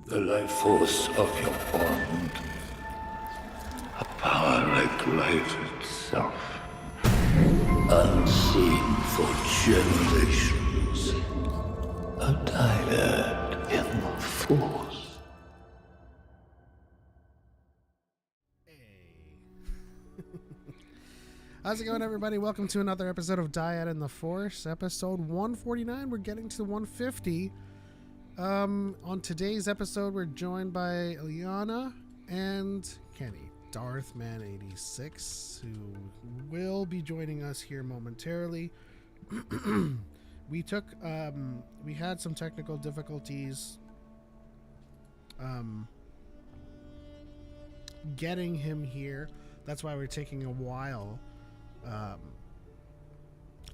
The life force of your bond. A power like light itself. Unseen for generations. A dyad in the force. How's it going, everybody? Welcome to another episode of Dyad in the Force, episode 149. We're getting to 150. On today's episode, we're joined by Ileana and Kenny, Darthman86, who will be joining us here momentarily. We had some technical difficulties getting him here. That's why we're taking a while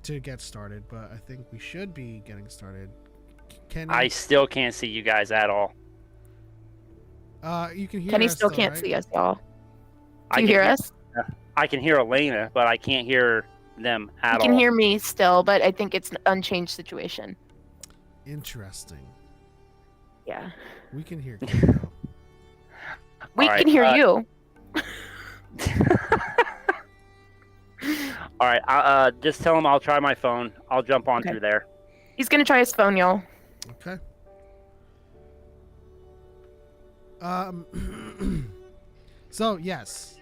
to get started, but I think we should be getting started. Kenny, I still can't see you guys at all. you can hear Kenny us still though, can't right? see us, y'all. I Do you can hear us? I can hear Elena, but I can't hear them at You all. can hear me still, but I think it's an unchanged situation. Interesting. Yeah. We can hear Kenny though. We All can right, hear you. All right, just tell him I'll try my phone. I'll jump on Okay. through there. He's going to try his phone, y'all. Okay. So yes,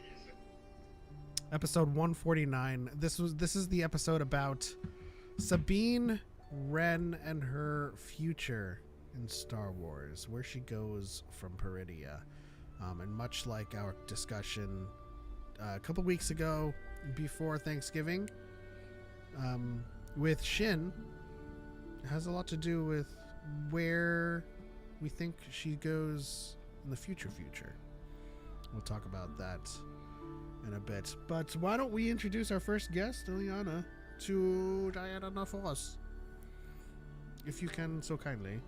episode 149. This is the episode about Sabine Wren and her future in Star Wars, where she goes from Peridia. And much like our discussion a couple weeks ago before Thanksgiving with Shin, it has a lot to do with where we think she goes in the future. We'll talk about that in a bit. But why don't we introduce our first guest, Ileana, to Dyad in the Force, if you can so kindly.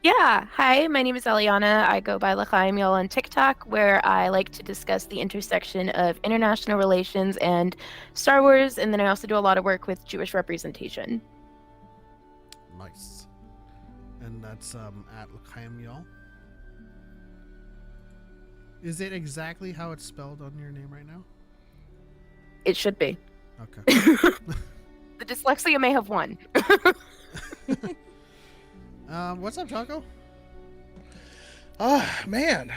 Yeah. Hi, my name is Eliana. I go by L'chaim Yol on TikTok, where I like to discuss the intersection of international relations and Star Wars, and then I also do a lot of work with Jewish representation. Nice. And that's at L'chaim Yol. Is it exactly how it's spelled on your name right now? It should be. Okay. The dyslexia may have won. What's up, Choco? Oh man,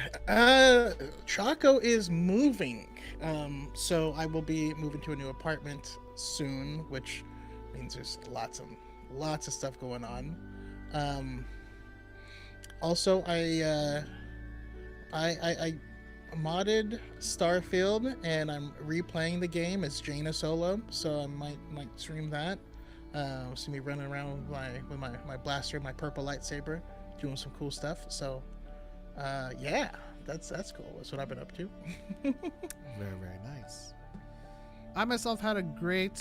Choco is moving. So I will be moving to a new apartment soon, which means there's lots of stuff going on. Also, I modded Starfield and I'm replaying the game as Jaina Solo, so I might stream that. See me running around with my blaster, my purple lightsaber, doing some cool stuff. So yeah, that's cool. That's what I've been up to. Very, very nice. I myself had a great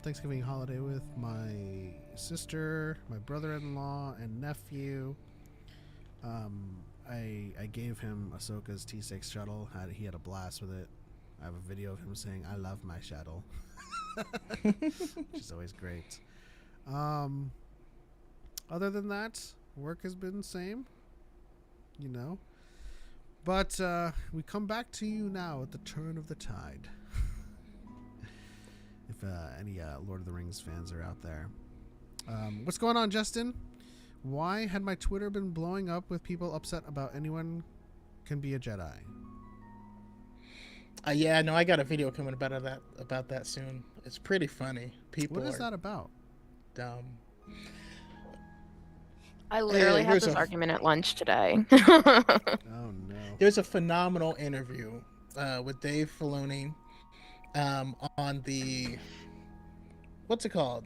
Thanksgiving holiday with my sister, my brother-in-law, and nephew. I gave him Ahsoka's T6 shuttle. He had a blast with it. I have a video of him saying, "I love my shuttle," which is always great. Other than that, work has been the same, But we come back to you now at the turn of the tide. If any Lord of the Rings fans are out there. What's going on, Justin? Why had my Twitter been blowing up with people upset about anyone can be a Jedi? Yeah, no, I got a video coming about that soon. It's pretty funny. People What is are that about? dumb. I literally had there's this a- argument at lunch today. Oh no. There's a phenomenal interview with Dave Filoni on the, what's it called?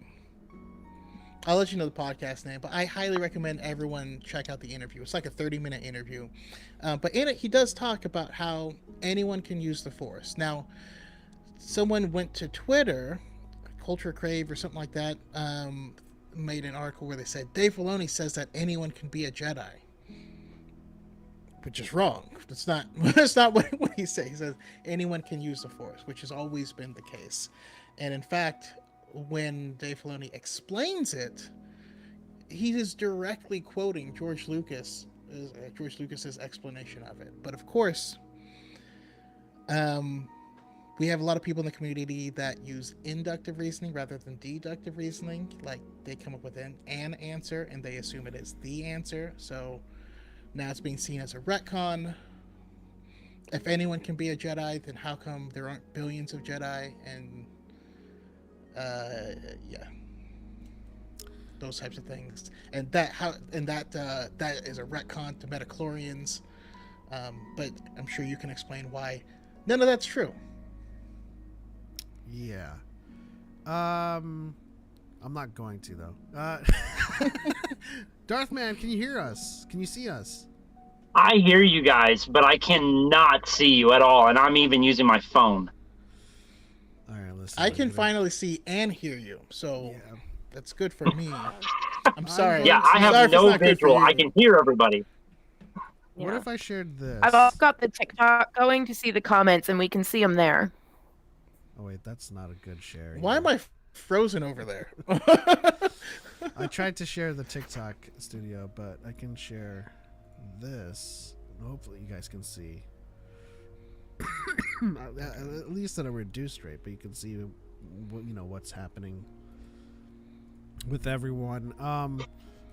I'll let you know the podcast name, but I highly recommend everyone check out the interview. It's like a 30-minute interview. But in it, he does talk about how anyone can use the Force. Now, someone went to Twitter, Culture Crave or something like that, made an article where they said, Dave Filoni says that anyone can be a Jedi. Which is wrong. That's not what he says. He says anyone can use the Force, which has always been the case. And in fact, when Dave Filoni explains it, he is directly quoting George Lucas George Lucas's explanation of it. But of course, we have a lot of people in the community that use inductive reasoning rather than deductive reasoning. Like, they come up with an answer and they assume it is the answer. So now it's being seen as a retcon. If anyone can be a Jedi, then how come there aren't billions of Jedi? And yeah, those types of things. And that is a retcon to metachlorians. But I'm sure you can explain why none of that's true. Yeah. I'm not going to, though. Darth Man, can you hear us? Can you see us? I hear you guys, but I cannot see you at all, and I'm even using my phone. All right, listen. I can finally see and hear you, so Yeah. that's good for me. I'm sorry. Yeah, I Sorry have if it's no not good for visual. you. I can hear everybody. What Yeah. if I shared this? I've also got the TikTok going to see the comments, and we can see them there. Oh, wait, that's not a good share. Why am either. I frozen over there? I tried to share the TikTok studio, but I can share this. Hopefully you guys can see. At least at a reduced rate, but you can see what's happening with everyone. All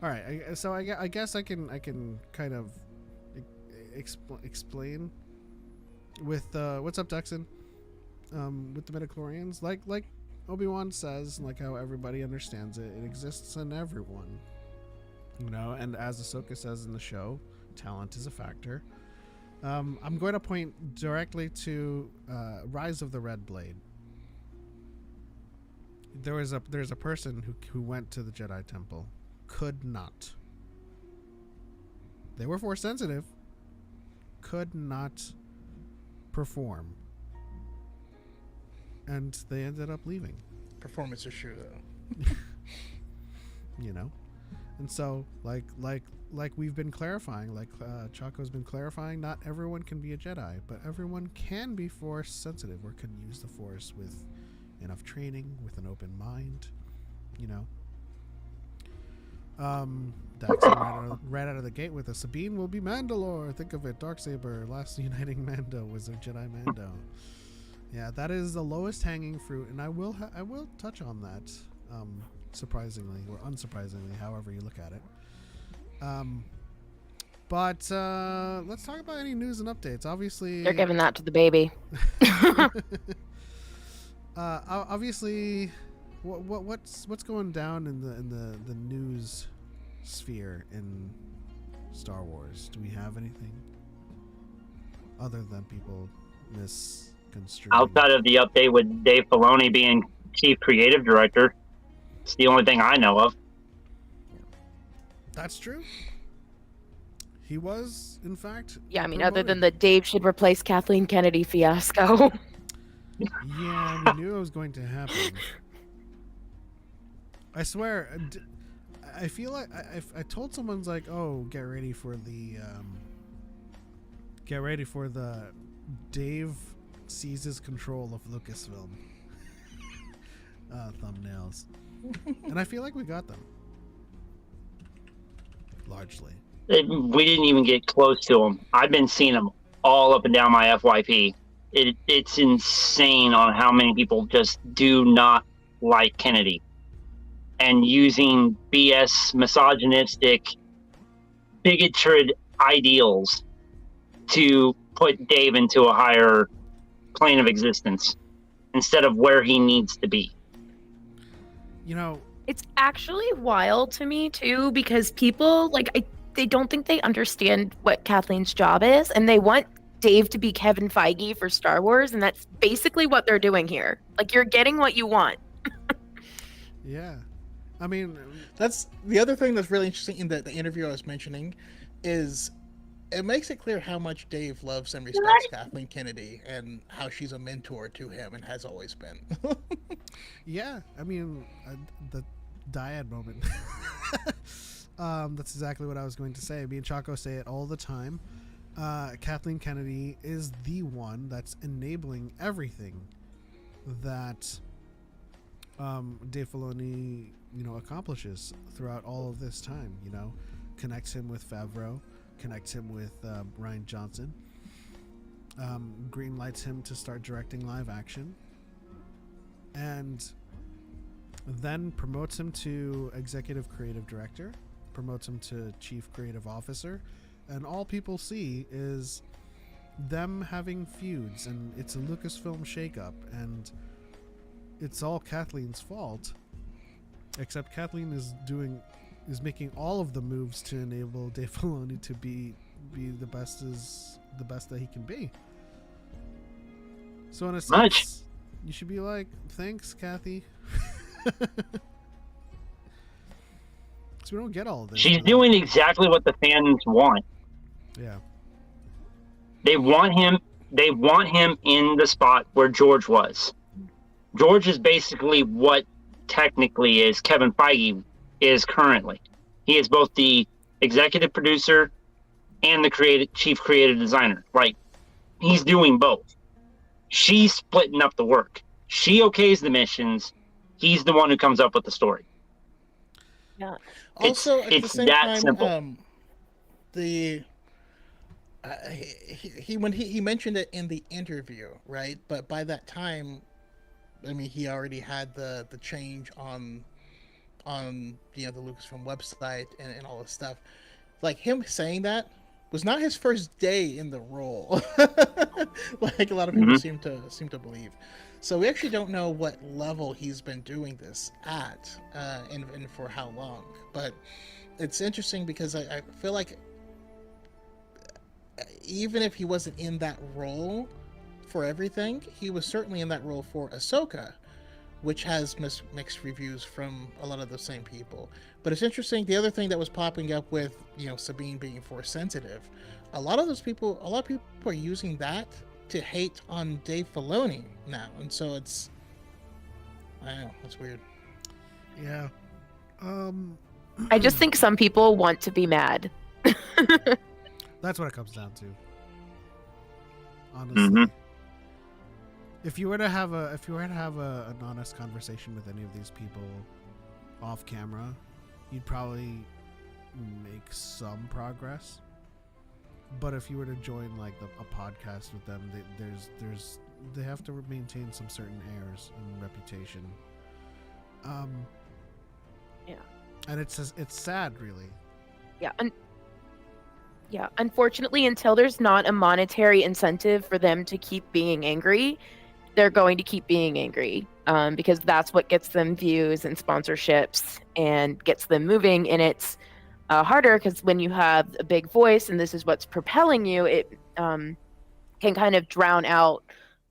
right, so I guess I can kind of explain with what's up, Dexon? With the midichlorians, like Obi-Wan says, like how everybody understands it, it exists in everyone, and as AHSOKA says in the show, talent is a factor. I'm going to point directly to Rise of the Red Blade. There's a person who went to the Jedi Temple, could not. They were Force sensitive, could not perform, and they ended up leaving. Performance issue, though. And so like we've been clarifying, like Choco's been clarifying, not everyone can be a Jedi, but everyone can be Force sensitive or can use the Force with enough training, with an open mind, Dax right out of the gate with a Sabine will be Mandalore. Think of it, Darksaber, last uniting Mando was a Jedi Mando. Yeah, that is the lowest hanging fruit, and I will touch on that. Surprisingly or unsurprisingly, however you look at it. But let's talk about any news and updates. Obviously, They're giving that to the baby. Obviously, what's going down in the news sphere in Star Wars? Do we have anything other than people misconstruing? Outside of the update with Dave Filoni being chief creative director, it's the only thing I know of. That's true. He was, in fact. Yeah, I mean, promoted. other than the Dave should replace Kathleen Kennedy fiasco. Yeah, we knew it was going to happen. I swear, I feel like I told someone's like, "Oh, get ready for the Dave seizes control of Lucasfilm thumbnails," and I feel like we got them largely. We didn't even get close to them. I've been seeing them all up and down my FYP. It's insane on how many people just do not like Kennedy and using BS, misogynistic, bigoted ideals to put Dave into a higher plane of existence instead of where he needs to be. It's actually wild to me too, because people they don't think they understand what Kathleen's job is, and they want Dave to be Kevin Feige for Star Wars, and that's basically what they're doing here. Like, you're getting what you want. Yeah. I mean, that's the other thing that's really interesting in the interview I was mentioning is it makes it clear how much Dave loves and respects Kathleen Kennedy and how she's a mentor to him and has always been. yeah. I mean, the Dyad moment. That's exactly what I was going to say. Me and Choco say it all the time. Kathleen Kennedy is the one that's enabling everything that Dave Filoni, accomplishes throughout all of this time. Connects him with Favreau, connects him with Ryan Johnson. Green lights him to start directing live action, and then promotes him to executive creative director, promotes him to chief creative officer, and all people see is them having feuds, and it's a Lucasfilm shakeup, and it's all Kathleen's fault, except Kathleen is making all of the moves to enable Dave Filoni to be the best that he can be. So in a sense, you should be like, thanks, Kathy. So we don't get all of this. She's doing exactly what the fans want. Yeah. They want him in the spot where George was. George is basically what technically is Kevin Feige is currently. He is both the executive producer and the chief creative designer. Like, he's doing both. She's splitting up the work. She okays the missions. He's the one who comes up with the story. Yeah. Also, at the It's same that time, simple. When he mentioned it in the interview, right? But by that time, I mean, he already had the change on the Lucasfilm website and all this stuff. Like, him saying that was not his first day in the role, like a lot of people seem to believe. So we actually don't know what level he's been doing this at, and for how long. But it's interesting because I feel like even if he wasn't in that role for everything, he was certainly in that role for AHSOKA, which has mixed reviews from a lot of the same people. But it's interesting, the other thing that was popping up with, Sabine being Force sensitive, a lot of people are using that to hate on Dave Filoni now. And so it's, I don't know, it's weird. Yeah. I just think some people want to be mad. That's what it comes down to. Honestly. Mm-hmm. If you were to have an honest conversation with any of these people off camera, you'd probably make some progress. But if you were to join like a podcast with them, they have to maintain some certain airs and reputation. Yeah. And it's sad, really. Yeah. Yeah. Unfortunately, until there's not a monetary incentive for them to keep being angry, they're going to keep being angry, because that's what gets them views and sponsorships and gets them moving. And it's harder because when you have a big voice and this is what's propelling you, it can kind of drown out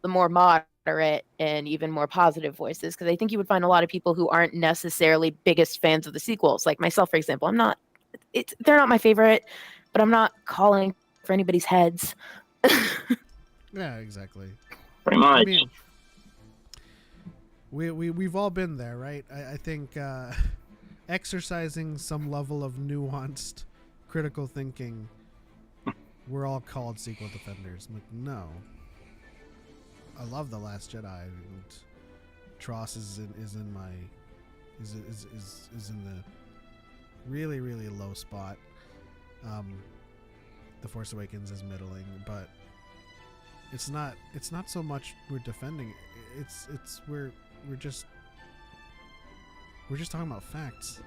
the more moderate and even more positive voices. Because I think you would find a lot of people who aren't necessarily biggest fans of the sequels, like myself, for example. They're not my favorite, but I'm not calling for anybody's heads. Yeah, exactly. Pretty much. I mean, we've all been there, right? I think exercising some level of nuanced critical thinking, we're all called sequel defenders. I'm like, no. I love The Last Jedi, and Tross is in the really, really low spot. The Force Awakens is middling, but it's not so much we're defending. We're just talking about facts.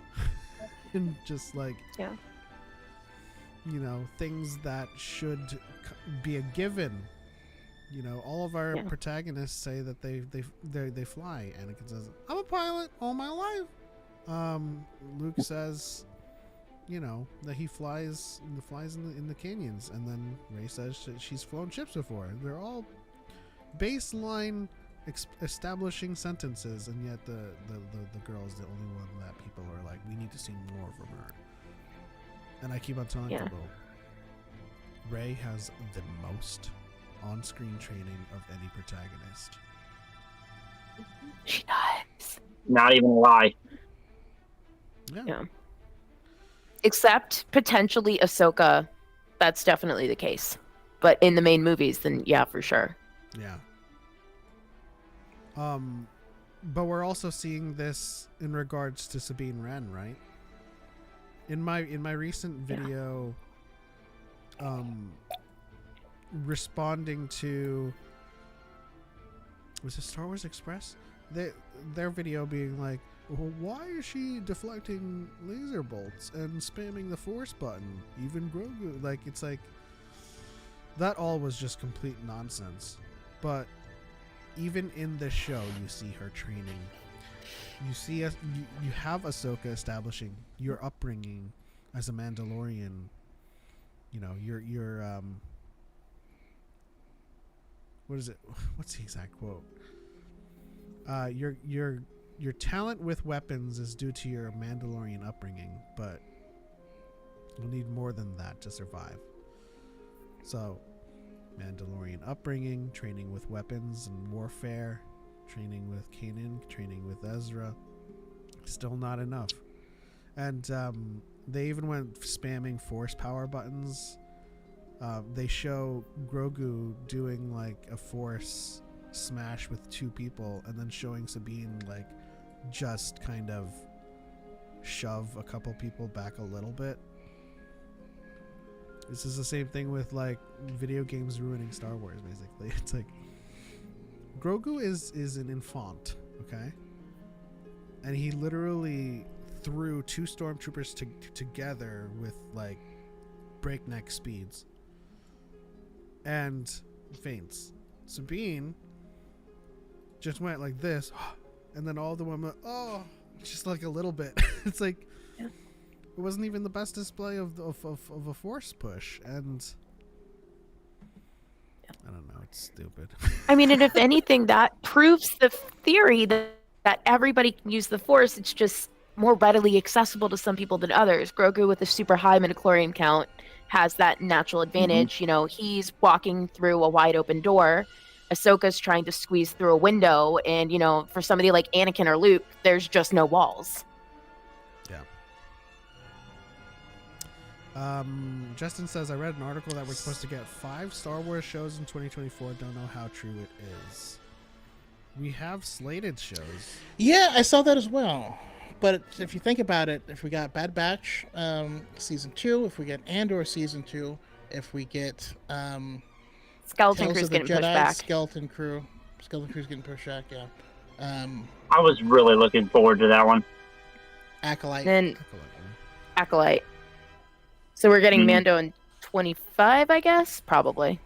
And just like, Yeah. Things that should be a given. All of our protagonists say that they fly. Anakin says, "I'm a pilot all my life." Luke says, that he flies in the canyons, and then Rey says she's flown ships before. They're all baseline establishing sentences, and yet the girl is the only one that people are like, we need to see more from her. And I keep on telling people, Rey has the most on-screen training of any protagonist. She does. Not even a lie. Yeah. Except potentially Ahsoka. That's definitely the case. But in the main movies, then yeah, for sure. Yeah. But we're also seeing this in regards to Sabine Wren, right? In my recent video responding to, was it Star Wars Express? Their video being like, well, why is she deflecting laser bolts and spamming the force button? Even Grogu, like, it's like, that all was just complete nonsense. But even in the show, you see her training. You see, you have Ahsoka establishing your upbringing as a Mandalorian. You know, your what is it? What's the exact quote? Your talent with weapons is due to your Mandalorian upbringing, but you'll need more than that to survive. So, Mandalorian upbringing, training with weapons and warfare, training with Kanan, training with Ezra, still not enough. And they even went spamming force power buttons. They show Grogu doing like a force smash with 2 people, and then showing Sabine like just kind of shove a couple people back a little bit. This is the same thing with like video games ruining Star Wars, basically. It's like Grogu is an infant, okay? And he literally threw 2 stormtroopers together with like breakneck speeds and faints. Sabine just went like this, and then all the women, just like a little bit. It's like, yeah. It wasn't even the best display of a force push, and I don't know, it's stupid. I mean, and if anything, that proves the theory that everybody can use the force. It's just more readily accessible to some people than others. Grogu, with a super high midichlorian count, has that natural advantage. You know, he's walking through a wide open door. Ahsoka's trying to squeeze through a window, and, you know, for somebody like Anakin or Luke, there's just no walls. Yeah. Justin says, I read an article that we're supposed to get 5 Star Wars shows in 2024. Don't know how true it is. We have slated shows. Yeah, I saw that as well. But if you think about it, if we got Bad Batch season 2, if we get Andor season 2, if we get Skeleton Tales Crew's of the getting Jedi, pushed back. Skeleton Crew's getting pushed back. Yeah. I was really looking forward to that one. Acolyte. Then Acolyte. So we're getting Mhm. Mando in 25, I guess? Probably.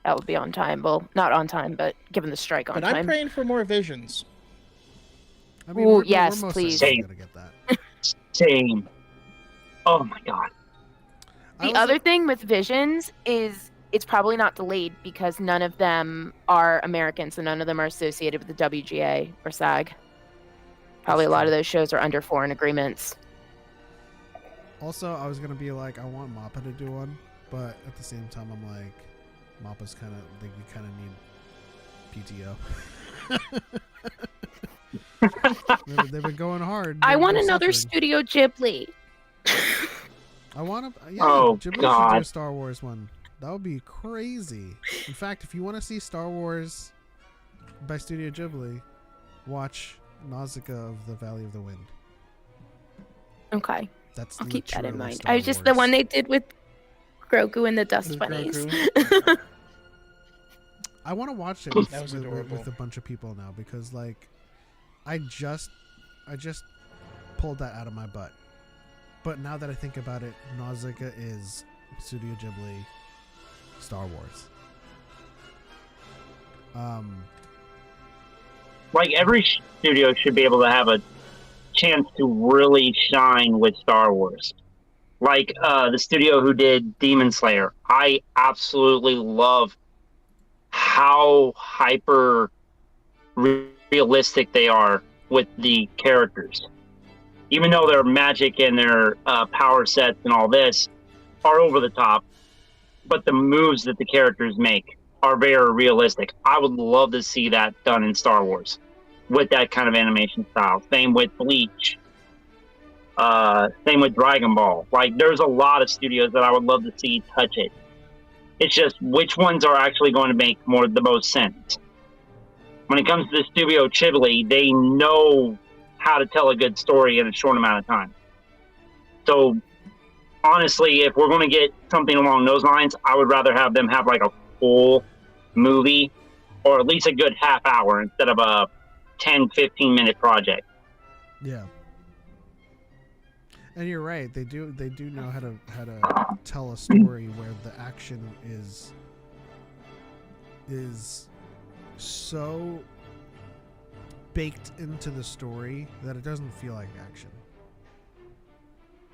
That would be on time. Well, not on time, but given the strike on But time. I'm praying for more Visions. I mean, Ooh, yes, most please. likely gonna get that. Same. Oh my god. I The was other like- thing with Visions is it's probably not delayed because none of them are American, so none of them are associated with the WGA or SAG. Probably a lot of those shows are under foreign agreements. Also, I was gonna be like, I want Mappa to do one, but at the same time, I'm like, Mappa's kind of like, you kind of need PTO. They've been going hard. I want They're another suffering. Studio Ghibli. I want to. Yeah, Oh, Ghibli should do God. a Star Wars one. That would be crazy. In fact, if you want to see Star Wars by Studio Ghibli, watch Nausicaa of the Valley of the Wind. Okay, That's I'll keep that in literally mind. Star I was just the Wars. one they did with Grogu and the Dust With Bunnies. Grogu. I want to watch it That was with adorable. a bunch of people now because, like, I just pulled that out of my butt. But now that I think about it, Nausicaa is Studio Ghibli Star Wars. Like, every studio should be able to have a chance to really shine with Star Wars. Like the studio who did Demon Slayer. I absolutely love how hyper realistic they are with the characters. Even though their magic and their power sets and all this are over the top, but the moves that the characters make are very realistic. I would love to see that done in Star Wars with that kind of animation style. Same with Bleach. Same with Dragon Ball. Like, there's a lot of studios that I would love to see touch it. It's just which ones are actually going to make the most sense. When it comes to Studio Ghibli, they know how to tell a good story in a short amount of time. So honestly, if we're going to get something along those lines, I would rather have them have like a full movie, or at least a good half hour instead of a 10-15 minute project. Yeah. And you're right. They do know how to tell a story where the action is so baked into the story that it doesn't feel like action.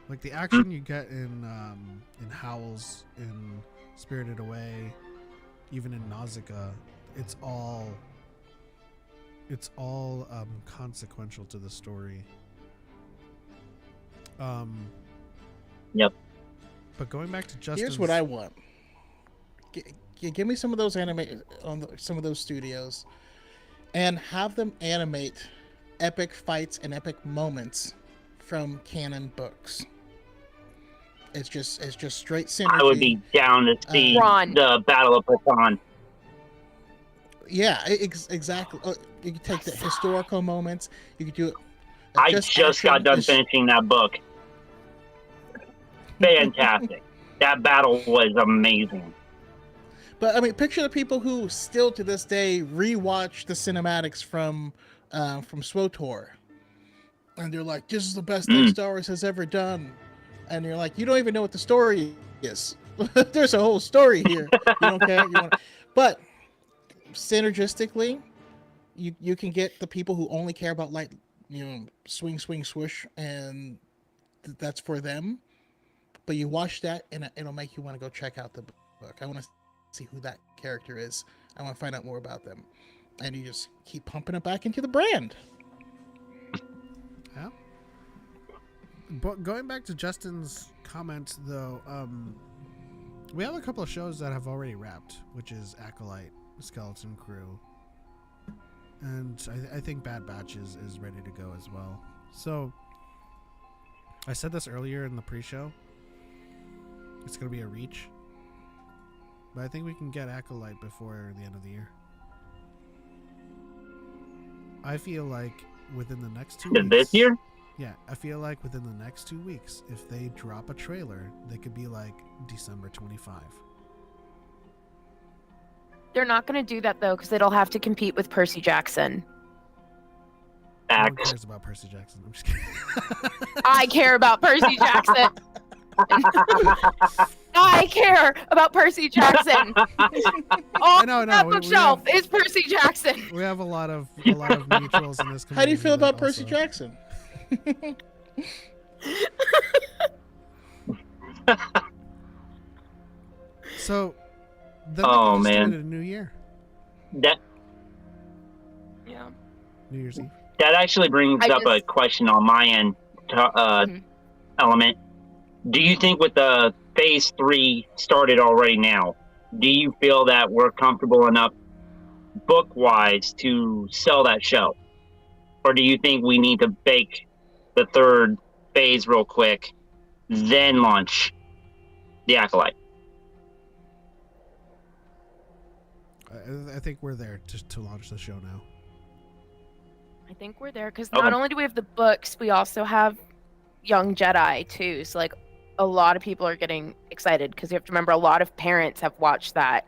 Like the action you get in Howls, in Spirited Away, even in Nausicaa, it's all consequential to the story. Yep. But going back to Justin's... Here's what I want. Give me some of those some of those studios, and have them animate epic fights and epic moments from canon books. It's just straight synergy. I would be down to see the Battle of Patton. Yeah, exactly. You can take the historical moments. You could do it. I just got done finishing that book. Fantastic. That battle was amazing. But I mean, picture the people who still to this day rewatch the cinematics from SWTOR, and they're like, "This is the best thing Star Wars has ever done," and you're like, "You don't even know what the story is. There's a whole story here. You don't care." But synergistically, you can get the people who only care about light, swing, swing, swoosh, and that's for them. But you watch that, and it'll make you want to go check out the book. I want to see who that character is. I want to find out more about them. And you just keep pumping it back into the brand. Yeah. But going back to Justin's comment, though, we have a couple of shows that have already wrapped, which is Acolyte, Skeleton Crew, and I think Bad Batch is ready to go as well. So, I said this earlier in the pre-show. It's going to be a reach. But I think we can get Acolyte before the end of the year. I feel like within the next 2 weeks... This year? Yeah, I feel like within the next 2 weeks, if they drop a trailer, they could be like December 25. They're not going to do that, though, because it'll have to compete with Percy Jackson. No one cares about Percy Jackson. I'm just kidding. I care about Percy Jackson. I care about Percy Jackson. On that bookshelf is Percy Jackson. We have a lot of mutuals in this community. How do you feel about Percy Jackson? So, then man, a new year. Yeah. New Year's Eve. That actually brings up a question on my end. Element. Do you think with the Phase 3 started already now, do you feel that we're comfortable enough book-wise to sell that show? Or do you think we need to bake the third phase real quick, then launch the Acolyte? I think we're there to launch the show now. I think we're there because not only do we have the books, we also have Young Jedi too. So like a lot of people are getting excited because you have to remember a lot of parents have watched that.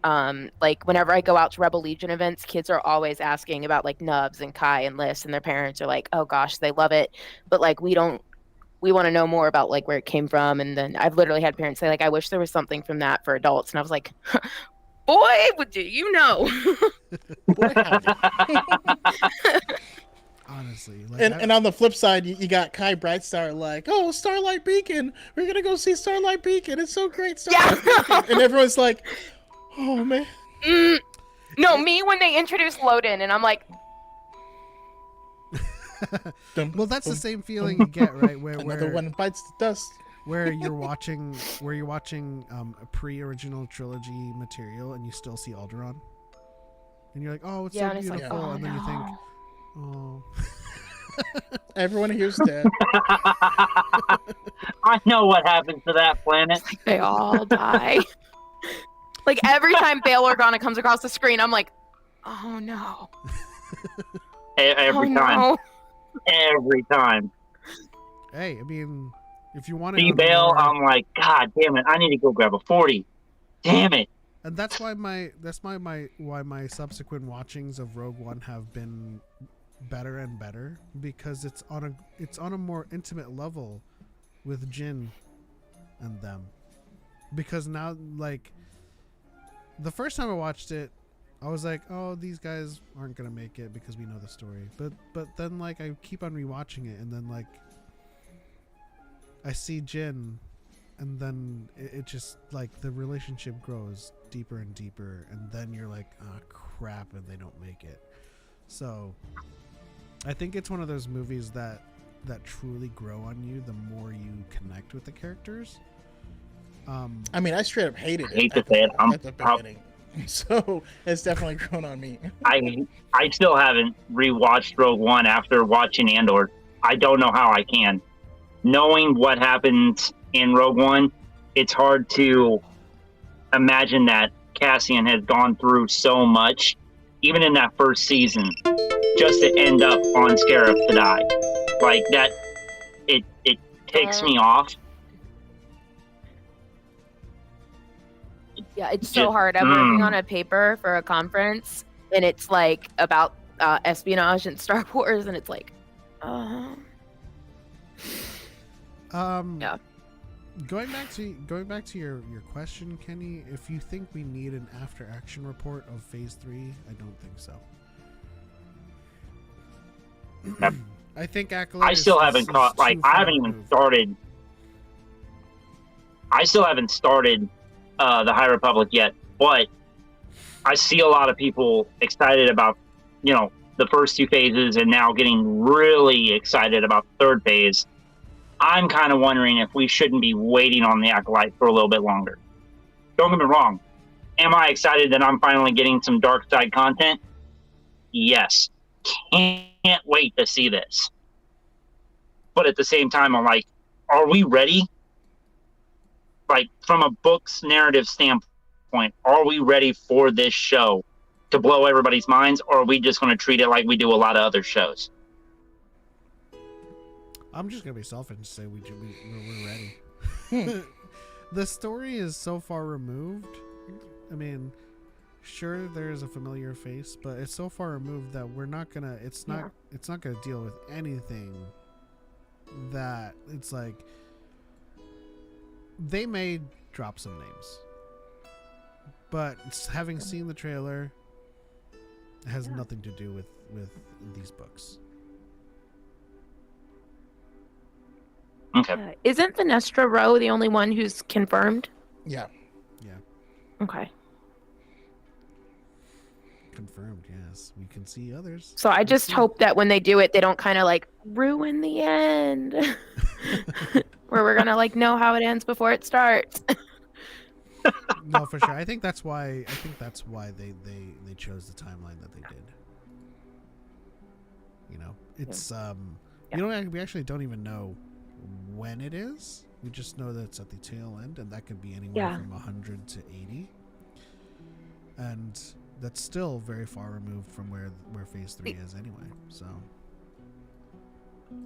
Like whenever I go out to Rebel Legion events, kids are always asking about like Nubs and Kai and Liss, and their parents are like, "Oh gosh, they love it," but like we want to know more about like where it came from. And then I've literally had parents say like, "I wish there was something from that for adults," and I was like, "Boy, what do you know?" Honestly, like and on the flip side, you got Kai Brightstar like, "Oh, Starlight Beacon, we're gonna go see Starlight Beacon. It's so great, Starlight Beacon." And everyone's like, "Oh man." No, me when they introduced Loden, and I'm like, well, that's the same feeling you get, right? Where another one bites the dust. Where you're watching a pre-original trilogy material, and you still see Alderaan, and you're like, "Oh, it's so beautiful," like, oh, and then you think, "Oh." Everyone here's dead. I know what happens to that planet. Like they all die. Like every time Bail Organa comes across the screen, I'm like, "Oh no!" Every time. No. Every time. Hey, I mean, If you want See to bail, I'm like, God damn it! I need to go grab a 40. Damn it! and that's why my subsequent watchings of Rogue One have been better and better, because it's on a more intimate level with Jin and them. Because now, like, the first time I watched it, I was like, oh, these guys aren't gonna make it because we know the story. But then, like, I keep on rewatching it, and then, like, I see Jin, and then it just, like, the relationship grows deeper and deeper, and then you're like, oh crap, and they don't make it. So I think it's one of those movies that truly grow on you the more you connect with the characters. I mean, I straight up hated it. I hate to say it. At the beginning. So it's definitely grown on me. I still haven't rewatched Rogue One after watching Andor. I don't know how I can. Knowing what happens in Rogue One, it's hard to imagine that Cassian has gone through so much, even in that first season, just to end up on Scarif to die. Like that, it takes me off. Yeah, it's so hard. I'm working on a paper for a conference, and it's like about espionage and Star Wars, and it's like, yeah. Going back to your question, Kenny, if you think we need an after action report of Phase 3, I don't think so. Yep. I think Acolyte I still haven't caught. Like, I haven't even started. I still haven't started the High Republic yet, but I see a lot of people excited about, the first two phases, and now getting really excited about the third phase. I'm kind of wondering if we shouldn't be waiting on the Acolyte for a little bit longer. Don't get me wrong. Am I excited that I'm finally getting some dark side content? Yes. Can't wait to see this. But at the same time, I'm like, are we ready? Like, from a book's narrative standpoint, are we ready for this show to blow everybody's minds, or are we just going to treat it like we do a lot of other shows? I'm just gonna be selfish and say we're ready. The story is so far removed. I mean, sure, there's a familiar face, but it's so far removed that we're not gonna. It's not gonna deal with anything that it's like. They may drop some names, but having seen the trailer, it has nothing to do with these books. Okay. Isn't Venestra Rowe the only one who's confirmed? Yeah. Okay. Confirmed, yes. We can see others. So I just hope that when they do it, they don't kind of like ruin the end, where we're gonna like know how it ends before it starts. No, for sure. I think that's why they chose the timeline that they did. It's we actually don't even know when it is. We just know that it's at the tail end, and that could be anywhere from 100 to 80. And that's still very far removed from where Phase 3 is anyway. So,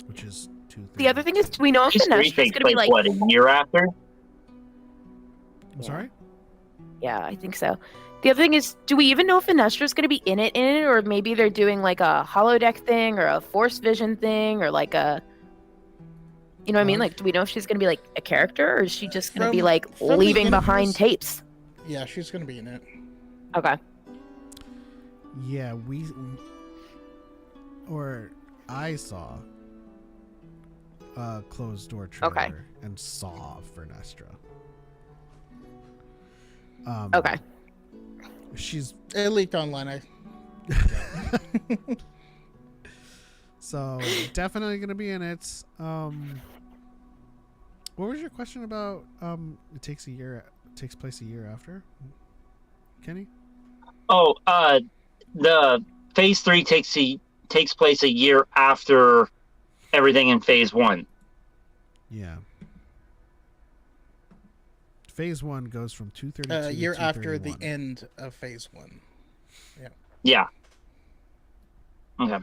which is 2. The other thing is, do we know if Phase 3 Venestra's takes going to be place, like? what, a year after? I'm sorry? Yeah, I think so. The other thing is, do we even know if Venestra's going to be in it, or maybe they're doing like a holodeck thing or a force vision thing or like a, you know what I mean? Like, do we know if she's going to be like a character, or is she just going to be like leaving behind tapes? Yeah, she's going to be in it. Okay. Yeah, I saw a closed door trailer and saw Vernestra. Okay. It leaked online. So definitely gonna be in it. What was your question about? It takes place a year after. Kenny? Oh, the Phase 3 takes place a year after everything in Phase 1. Yeah. Phase 1 goes from 232 A year to after the 231. end of Phase 1. Yeah. Okay.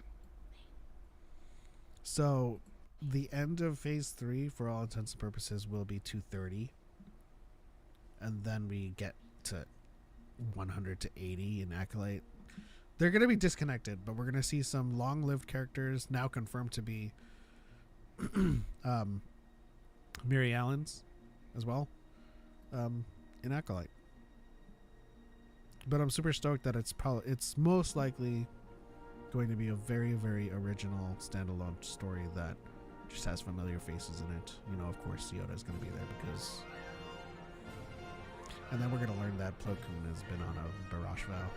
So the end of Phase 3, for all intents and purposes, will be 230. And then we get to 100 to 80 in Acolyte. They're going to be disconnected, but we're going to see some long-lived characters now confirmed to be Mary Allen's as well in Acolyte. But I'm super stoked that it's most likely going to be a very, very original standalone story that just has familiar faces in it. You know, of course, Yoda's going to be there because... And then we're going to learn that Plo Koon has been on a Barash vow.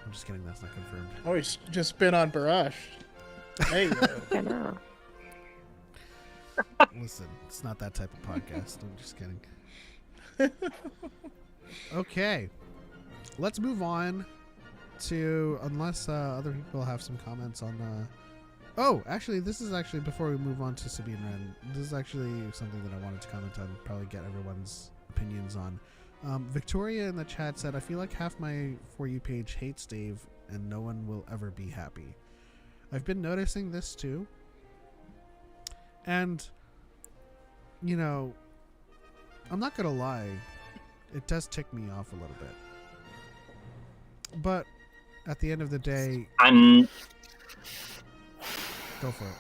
I'm just kidding, that's not confirmed. Oh, he's just been on Barash. Hey, I know. Listen, it's not that type of podcast. I'm just kidding. Okay. Let's move on to, unless other people have some comments on... Oh, actually, this is actually, before we move on to Sabine Wren, this is actually something that I wanted to comment on, probably get everyone's opinions on. Victoria in the chat said, I feel like half my For You page hates Dave and no one will ever be happy. I've been noticing this too. And, you know, I'm not going to lie, it does tick me off a little bit. But at the end of the day... Go for it.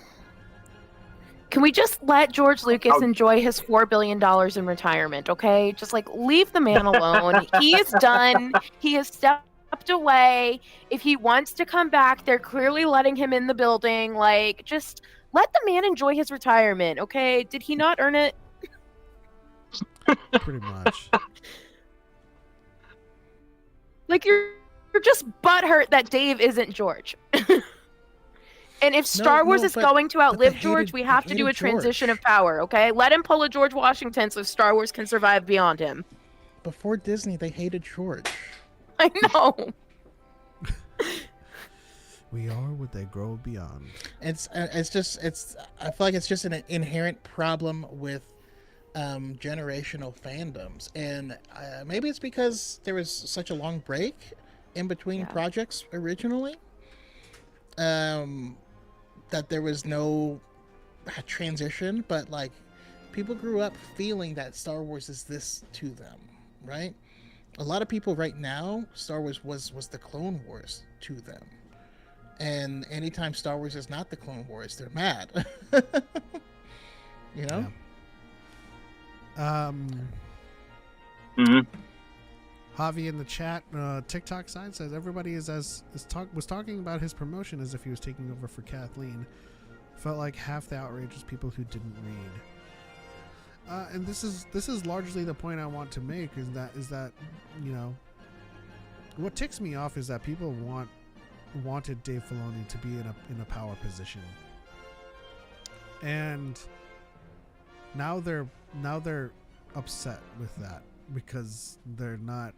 Can we just let George Lucas enjoy his $4 billion in retirement, okay? Just, like, leave the man alone. He is done. He has stepped away. If he wants to come back, they're clearly letting him in the building. Like, just let the man enjoy his retirement, okay? Did he not earn it? Pretty much. Like, you're just butthurt that Dave isn't George. And if Star Wars is going to outlive George, we have to do a transition of power, okay? Let him pull a George Washington so Star Wars can survive beyond him. Before Disney, they hated George. I know. We are what they grow beyond. I feel like it's just an inherent problem with generational fandoms. And maybe it's because there was such a long break in between projects originally. That there was no transition, but like people grew up feeling that Star Wars is this to them, right? A lot of people right now, Star Wars was the Clone Wars to them. And anytime Star Wars is not the Clone Wars, they're mad. You know? Yeah. Mm-hmm. Javi in the chat, TikTok side says everybody was talking about his promotion as if he was taking over for Kathleen. Felt like half the outrage was people who didn't read. And this is largely the point I want to make is that you know, what ticks me off is that people wanted Dave Filoni to be in a power position, and now they're upset with that because they're not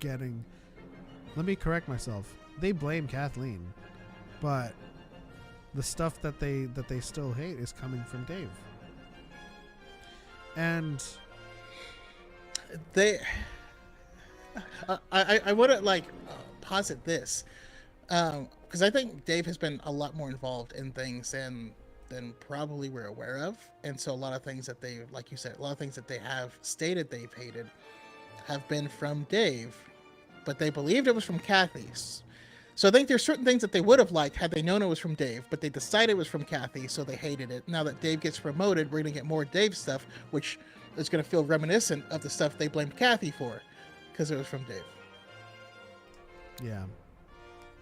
getting... Let me correct myself. They blame Kathleen, but the stuff that they still hate is coming from Dave. And I want to posit this because I think Dave has been a lot more involved in things than probably we're aware of, and so a lot of things that they, like you said, a lot of things that they have stated they've hated have been from Dave, but they believed it was from Kathy's. So I think there's certain things that they would have liked had they known it was from Dave, but they decided it was from Kathy, so they hated it. Now that Dave gets promoted, we're going to get more Dave stuff, which is going to feel reminiscent of the stuff they blamed Kathy for, because it was from Dave. Yeah.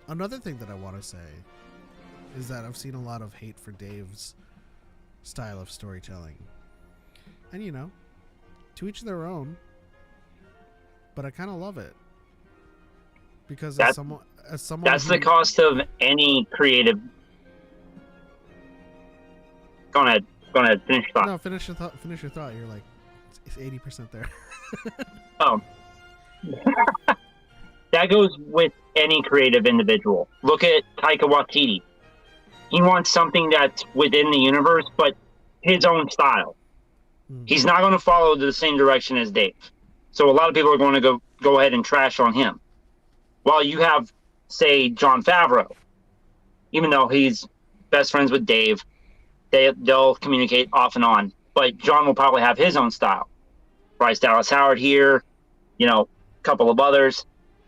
Another thing that I want to say is that I've seen a lot of hate for Dave's style of storytelling. And, you know, to each their own, but I kind of love it. Because as someone that's the cost of any creative. Go ahead, finish your thought. No, finish your thought. You're like, it's 80% there. Oh. That goes with any creative individual. Look at Taika Waititi. He wants something that's within the universe, but his own style. He's not going to follow the same direction as Dave. So a lot of people are going to go ahead and trash on him. While you have, say, Jon Favreau. even though he's best friends with Dave. They'll communicate off and on. But John will probably have his own style. Bryce Dallas Howard here, a couple of others.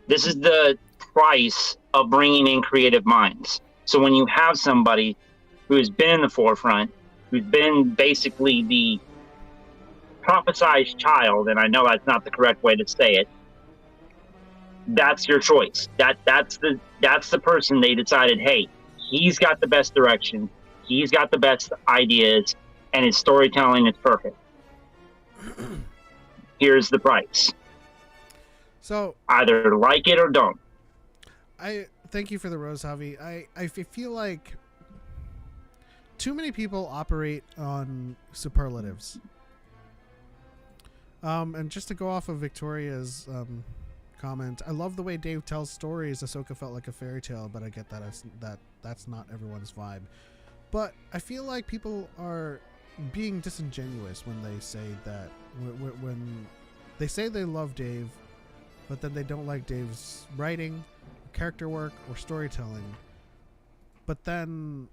This is the price of bringing in creative minds. So when you have somebody who's been in the forefront, who's been basically the prophesized child, and I know that's not the correct way to say it, that's your choice. That's the person they decided, hey, he's got the best direction, he's got the best ideas, and his storytelling is perfect. Here's the price. So either like it or don't. I thank you for the rose, Javi. I feel like too many people operate on superlatives. And just to go off of Victoria's comment, I love the way Dave tells stories. Ahsoka felt like a fairy tale, but I get that's not everyone's vibe. But I feel like people are being disingenuous when they say that when they say they love Dave, but then they don't like Dave's writing, character work, or storytelling. But then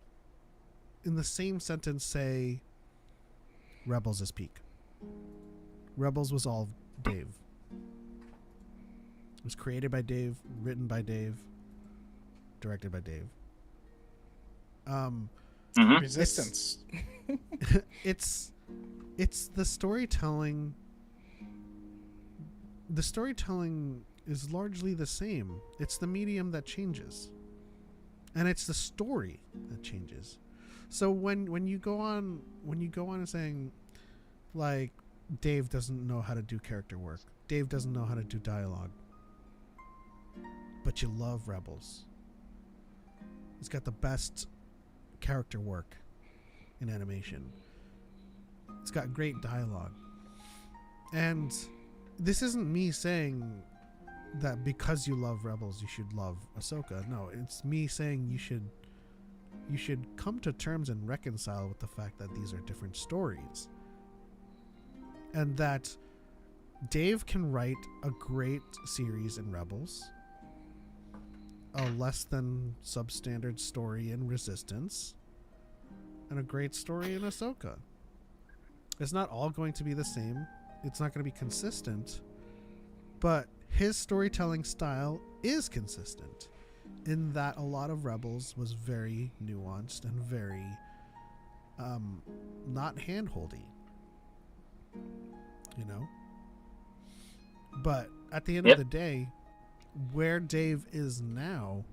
in the same sentence say Rebels is peak. Rebels was all Dave. It was created by Dave, written by Dave, directed by Dave. Resistance. It's the storytelling. The storytelling is largely the same. It's the medium that changes, and it's the story that changes. So when you go on and saying like Dave doesn't know how to do character work, Dave doesn't know how to do dialogue, but you love Rebels. It's got the best character work in animation. It's got great dialogue. And this isn't me saying that because you love Rebels you should love Ahsoka. No, it's me saying you should come to terms and reconcile with the fact that these are different stories. And that Dave can write a great series in Rebels, a less than substandard story in Resistance, and a great story in Ahsoka. It's not all going to be the same. It's not going to be consistent. But his storytelling style is consistent in that a lot of Rebels was very nuanced and very not hand-holdy. But at the end of the day, where Dave is now,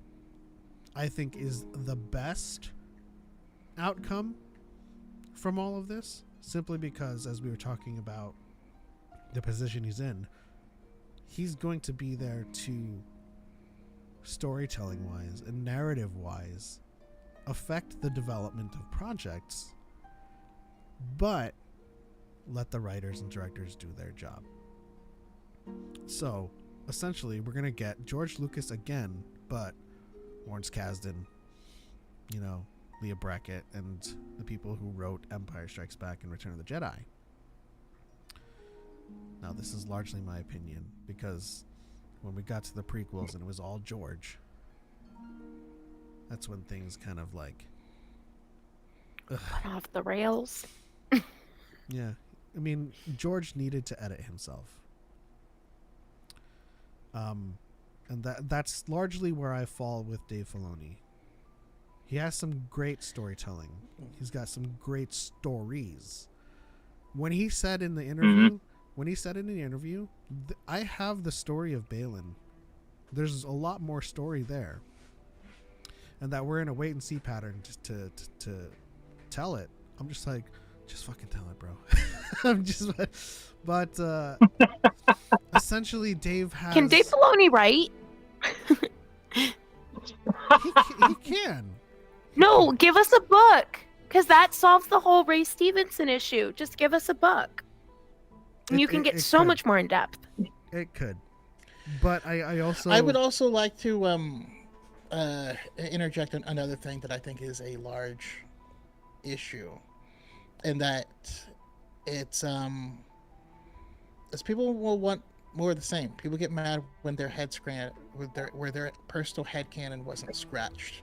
I think is the best outcome from all of this, simply because, as we were talking about the position he's in, he's going to be there to, storytelling wise and narrative wise, affect the development of projects, but let the writers and directors do their job. So essentially we're going to get George Lucas again, but Lawrence Kasdan, Leah Brackett, and the people who wrote Empire Strikes Back and Return of the Jedi. Now, this is largely my opinion, because when we got to the prequels and it was all George, that's when things kind of like went off the rails. Yeah. I mean, George needed to edit himself. And that's largely where I fall with Dave Filoni. He has some great storytelling. He's got some great stories. When he said in the interview, I have the story of Balin. There's a lot more story there. And that we're in a wait and see pattern to tell it. I'm just like, just fucking tell it, bro. But essentially Dave has... Can Dave Filoni write? he can. No, give us a book, because that solves the whole Ray Stevenson issue. Just give us a book. And you can get so could. much more in depth. It could. But I would also like to interject another thing that I think is a large issue, and that it's as people will want more of the same. People get mad when their heads where their personal headcanon wasn't scratched.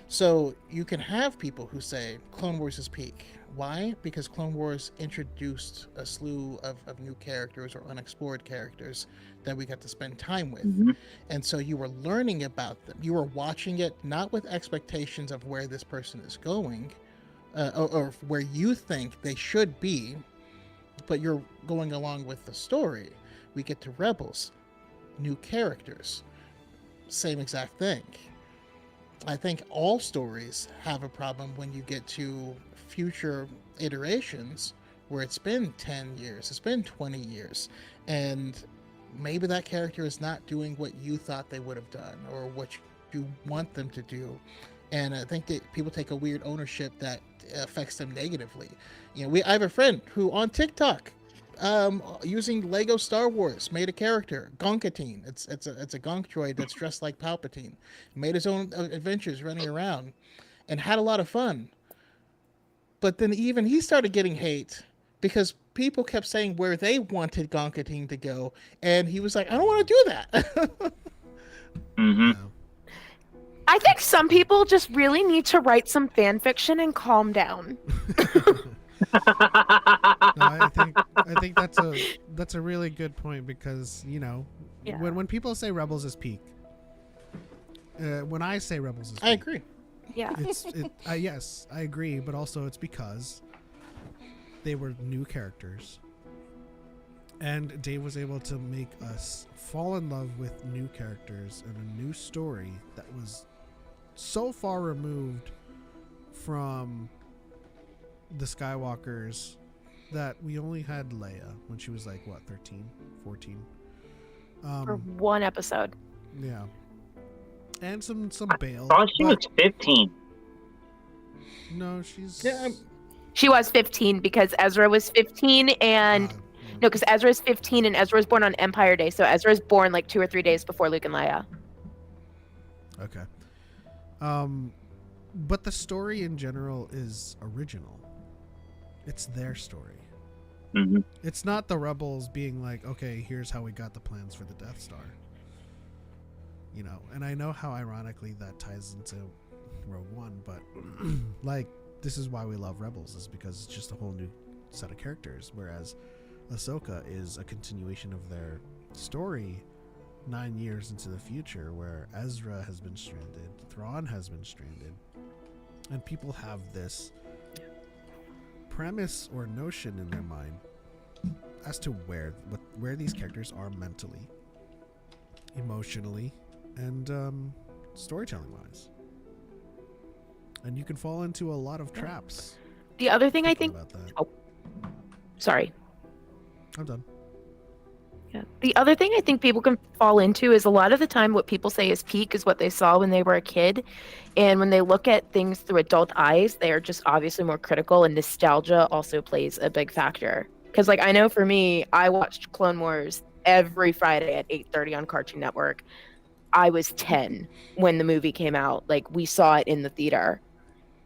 So you can have people who say Clone Wars is peak. Why? Because Clone Wars introduced a slew of new characters or unexplored characters that we got to spend time with. Mm-hmm. And so you were learning about them. You were watching it not with expectations of where this person is going, or where you think they should be, but you're going along with the story. We get to Rebels, new characters, same exact thing. I think all stories have a problem when you get to future iterations where it's been 10 years, it's been 20 years, and maybe that character is not doing what you thought they would have done or what you want them to do. And I think that people take a weird ownership that affects them negatively. You know, I have a friend who on TikTok, using Lego Star Wars, made a character, Gonkatine. It's a Gonk droid that's dressed like Palpatine. Made his own adventures running around, and had a lot of fun. But then even he started getting hate because people kept saying where they wanted Gonkatine to go, and he was like, I don't want to do that. Mm-hmm. I think some people just really need to write some fan fiction and calm down. No, I think that's a really good point because, you know, Yeah. when people say Rebels is peak, when I say Rebels is peak, I agree. Yeah. yes, I agree, but also it's because they were new characters, and Dave was able to make us fall in love with new characters and a new story that was so far removed from the Skywalkers that we only had Leia when she was like, what, 13, 14? For one episode. Yeah. And some Bail. I thought she was but 15. No, she's... Yeah, She was 15 because Ezra was 15 and... No, because Ezra is 15 and Ezra was born on Empire Day. So Ezra is born like 2 or 3 days before Luke and Leia. Okay. But the story in general is original. It's their story. Mm-hmm. It's not the rebels being like, okay, here's how we got the plans for the Death Star. You know, and I know how ironically that ties into Rogue One, but like, this is why we love Rebels, is because it's just a whole new set of characters, whereas AHSOKA is a continuation of their story 9 years into the future, where Ezra has been stranded, Thrawn has been stranded, and people have this premise or notion in their mind as to where these characters are mentally, emotionally, and storytelling wise. And you can fall into a lot of traps. The other thing I think... About that. Oh, sorry. I'm done. Yeah. The other thing I think people can fall into is a lot of the time what people say is peak is what they saw when they were a kid. And when they look at things through adult eyes, they are just obviously more critical, and nostalgia also plays a big factor. Because like I know for me, I watched Clone Wars every Friday at 8:30 on Cartoon Network. I was 10 when the movie came out. Like we saw it in the theater.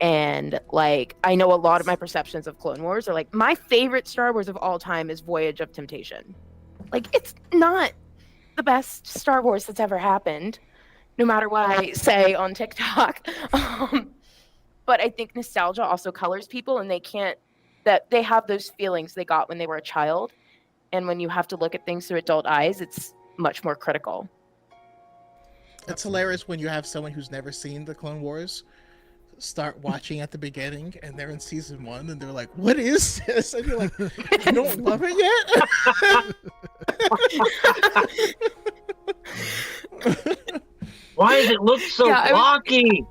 And like I know a lot of my perceptions of Clone Wars are like my favorite Star Wars of all time is Voyage of Temptation. Like it's not the best Star Wars that's ever happened, no matter what I say on TikTok. But I think nostalgia also colors people, and they have those feelings they got when they were a child. And when you have to look at things through adult eyes, it's much more critical. It's hilarious when you have someone who's never seen the Clone Wars start watching at the beginning, and they're in season 1, and they're like, what is this? And you're like, you don't love it yet? Why does it look so blocky?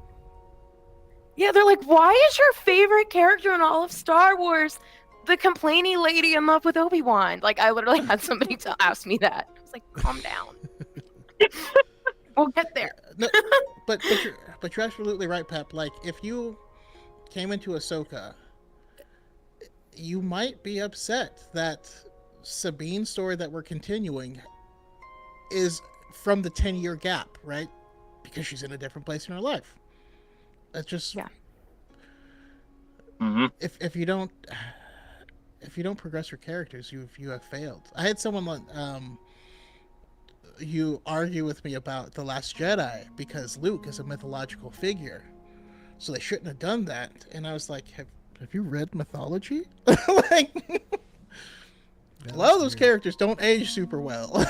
Yeah, they're like, why is your favorite character in all of Star Wars the complaining lady in love with Obi-Wan? Like, I literally had somebody to ask me that. I was like, calm down. We'll get there. No, but you're absolutely right, Pep. Like, if you came into AHSOKA, you might be upset that Sabine's story that we're continuing is from the 10-year gap, right? Because she's in a different place in her life. That's just... Yeah. Mm-hmm. If you don't progress your characters, you have failed. I had someone you argue with me about The Last Jedi because Luke is a mythological figure. so they shouldn't have done that. And I was like, have you read mythology? Like, a lot of those characters don't age super well.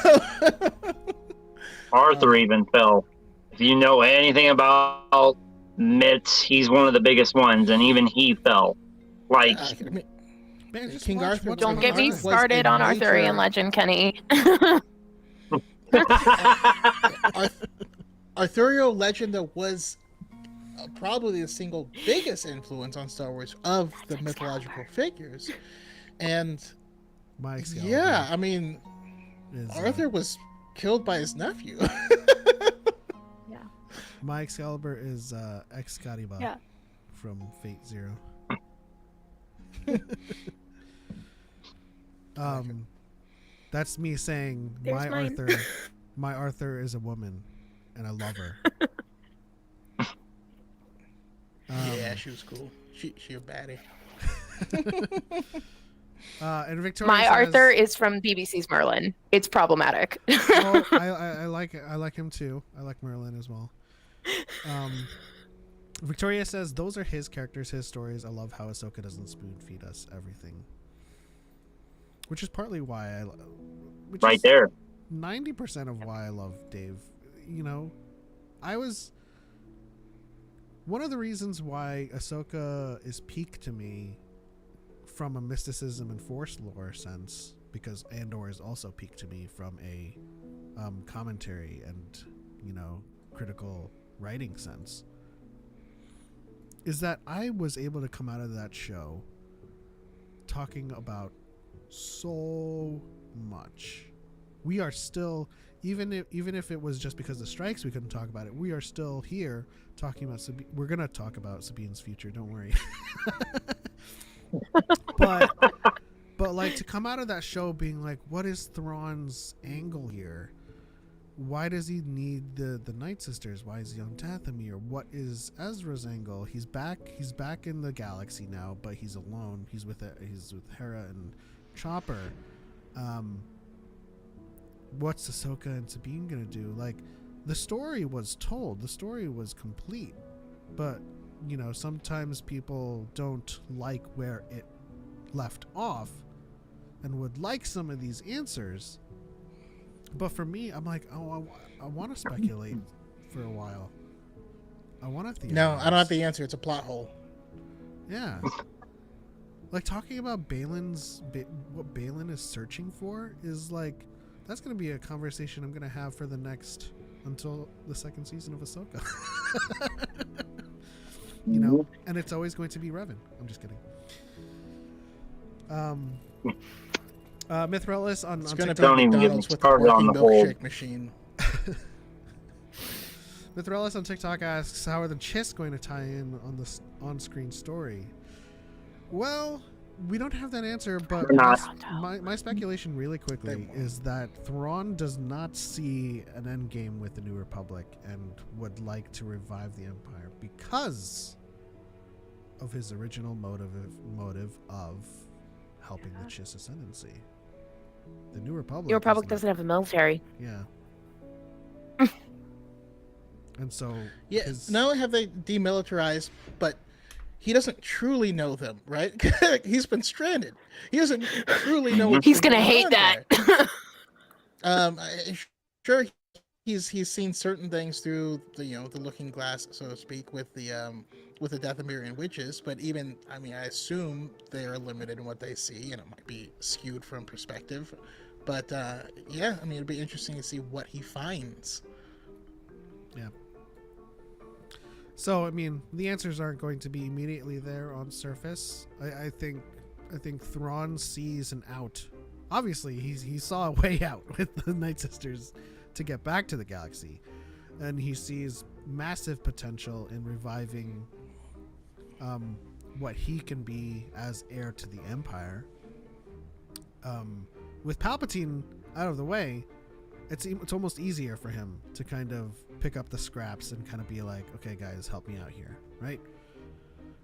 Arthur even fell. If you know anything about myths, he's one of the biggest ones, and even he fell. Like, I mean, Man, just King watch Arthur what's Don't on get me Arthur. started on major- Arthurian legend, Kenny. Arthurian legend that was probably the single biggest influence on Star Wars of the mythological figures. And My Excalibur yeah, I mean, is, Arthur was killed by his nephew. my Excalibur is Excalibur Yeah. from Fate Zero. That's me saying There's my mine. Arthur is a woman, and I love her. Yeah, she was cool. She a baddie. And Victoria My says, Arthur is from BBC's Merlin. It's problematic. well, I like him too. I like Merlin as well. Victoria says those are his characters, his stories. I love how Ahsoka doesn't spoon feed us everything, which is partly why right there. 90% of why I love Dave. You know, one of the reasons why Ahsoka is peak to me from a mysticism and Force lore sense, because Andor is also peak to me from a commentary and, you know, critical writing sense, is that I was able to come out of that show talking about so much. We are still, even if it was just because of strikes we couldn't talk about it, we are still here talking about Sabine. We're gonna talk about Sabine's future, don't worry. but like, to come out of that show being like, what is Thrawn's angle here? Why does he need the Night Sisters? Why is he on Dathomir? What is Ezra's angle? He's back in the galaxy now, but he's alone. He's with Hera and Chopper. What's Ahsoka and Sabine gonna do? Like, the story was told, the story was complete, but you know, sometimes people don't like where it left off and would like some of these answers. But for me, I'm like, oh, I want to speculate for a while. I want to theorize. No, I don't have the answer. It's a plot hole. Yeah. Like, talking about what Balin is searching for is like, that's going to be a conversation I'm going to have for the next, until the second season of Ahsoka. You know, and it's always going to be Revan. I'm just kidding. Mithrellis on It's going to TikTok. be Don't even get me McDonald's with a started on working the whole- milkshake machine. Mithrellis on TikTok asks, how are the Chiss going to tie in on this on-screen story? Well, we don't have that answer, but We're not. my speculation really quickly They won't. is that Thrawn does not see an endgame with the New Republic and would like to revive the Empire because of his original motive of helping the Chiss ascendancy. The New Republic. Your Republic is not- doesn't have a military. Yeah. And so Yeah, his- not only have they demilitarized, but he doesn't truly know them, right? He's been stranded. He doesn't truly know what's He's been gonna going hate on that. there. Sure, he's seen certain things through the looking glass, so to speak, with the Dathomirian witches. But even, I mean, I assume they are limited in what they see, and it might be skewed from perspective. But yeah, I mean, it'd be interesting to see what he finds. Yeah. So, I mean, the answers aren't going to be immediately there on surface. I think Thrawn sees an out. Obviously, he saw a way out with the Night Sisters to get back to the galaxy, and he sees massive potential in reviving what he can be as heir to the Empire. With Palpatine out of the way, it's almost easier for him to kind of pick up the scraps and kind of be like, okay, guys, help me out here, right?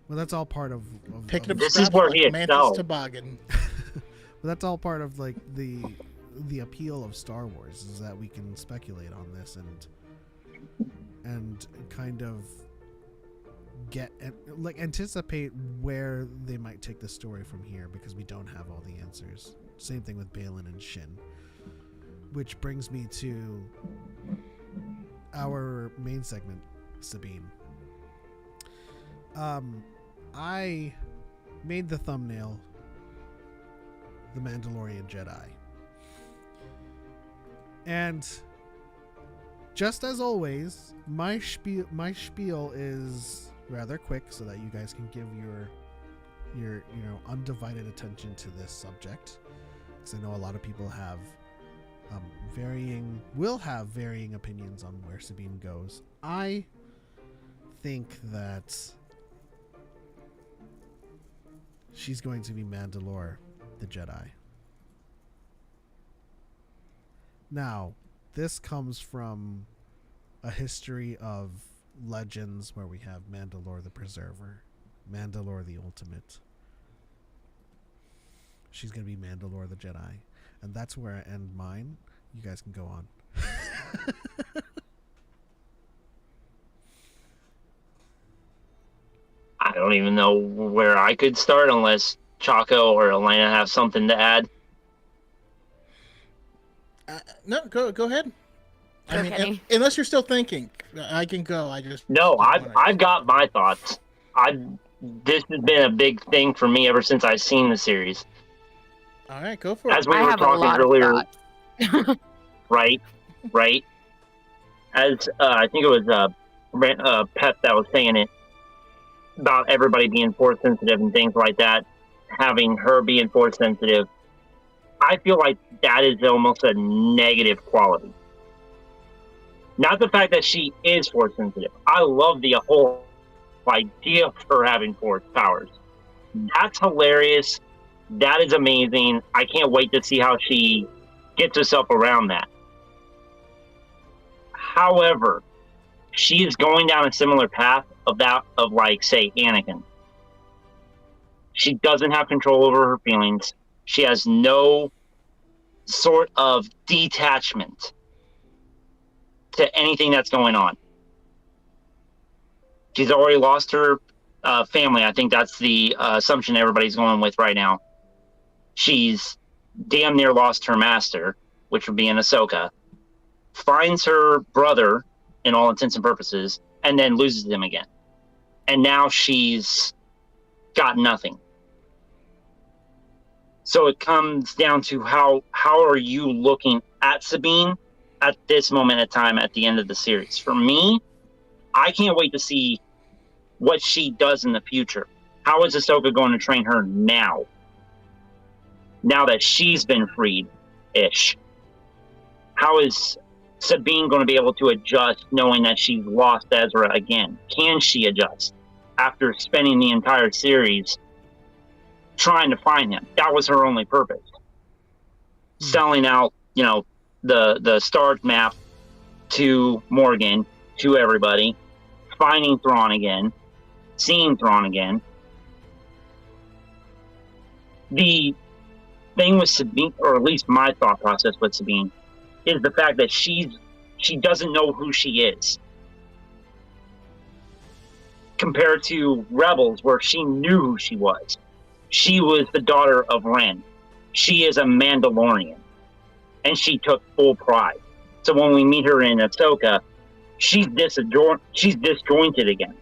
Well, that's all part of Picking up This is scraps where like he Mantis excelled. Toboggan. but that's all part of like the appeal of Star Wars, is that we can speculate on this and kind of anticipate where they might take the story from here, because we don't have all the answers. Same thing with Balin and Shin. Which brings me to our main segment, Sabine. I made the thumbnail, The Mandalorian Jedi. And just as always, my spiel is rather quick so that you guys can give your undivided attention to this subject. Because I know a lot of people have varying opinions on where Sabine goes. I think that she's going to be Mandalore the Jedi. Now, this comes from a history of legends where we have Mandalore the Preserver, Mandalore the Ultimate. She's going to be Mandalore the Jedi. And that's where I end mine. You guys can go on. I don't even know where I could start unless Choco or Elena have something to add. No, go ahead. I mean, Okay. unless you're still thinking, I can go. No, I've got my thoughts. This has been a big thing for me ever since I've seen the series. All right, go for it. As we I were have a talking lot earlier, of thoughts. right? As I think it was Pep that was saying it about everybody being force sensitive and things like that, having her being force sensitive. I feel like that is almost a negative quality. Not the fact that she is force sensitive. I love the whole idea of her having force powers. That's hilarious. That is amazing. I can't wait to see how she gets herself around that. However, she is going down a similar path of like, say, Anakin. She doesn't have control over her feelings. She has no sort of detachment to anything that's going on. She's already lost her family. I think that's the assumption everybody's going with right now. She's damn near lost her master, which would be in AHSOKA, finds her brother in all intents and purposes, and then loses him again. And now she's got nothing. So it comes down to how are you looking at Sabine at this moment in time at the end of the series? For me, I can't wait to see what she does in the future. How is AHSOKA going to train her now? Now that she's been freed-ish. How is Sabine going to be able to adjust knowing that she's lost Ezra again? Can she adjust after spending the entire series trying to find him? That was her only purpose. Selling out, the Star map to Morgan, to everybody, finding Thrawn again, seeing Thrawn again. The thing with Sabine, or at least my thought process with Sabine, is the fact that she doesn't know who she is. Compared to Rebels, where she knew who she was. She was the daughter of Wren. She is a Mandalorian. And she took full pride. So when we meet her in AHSOKA, she's disjointed again.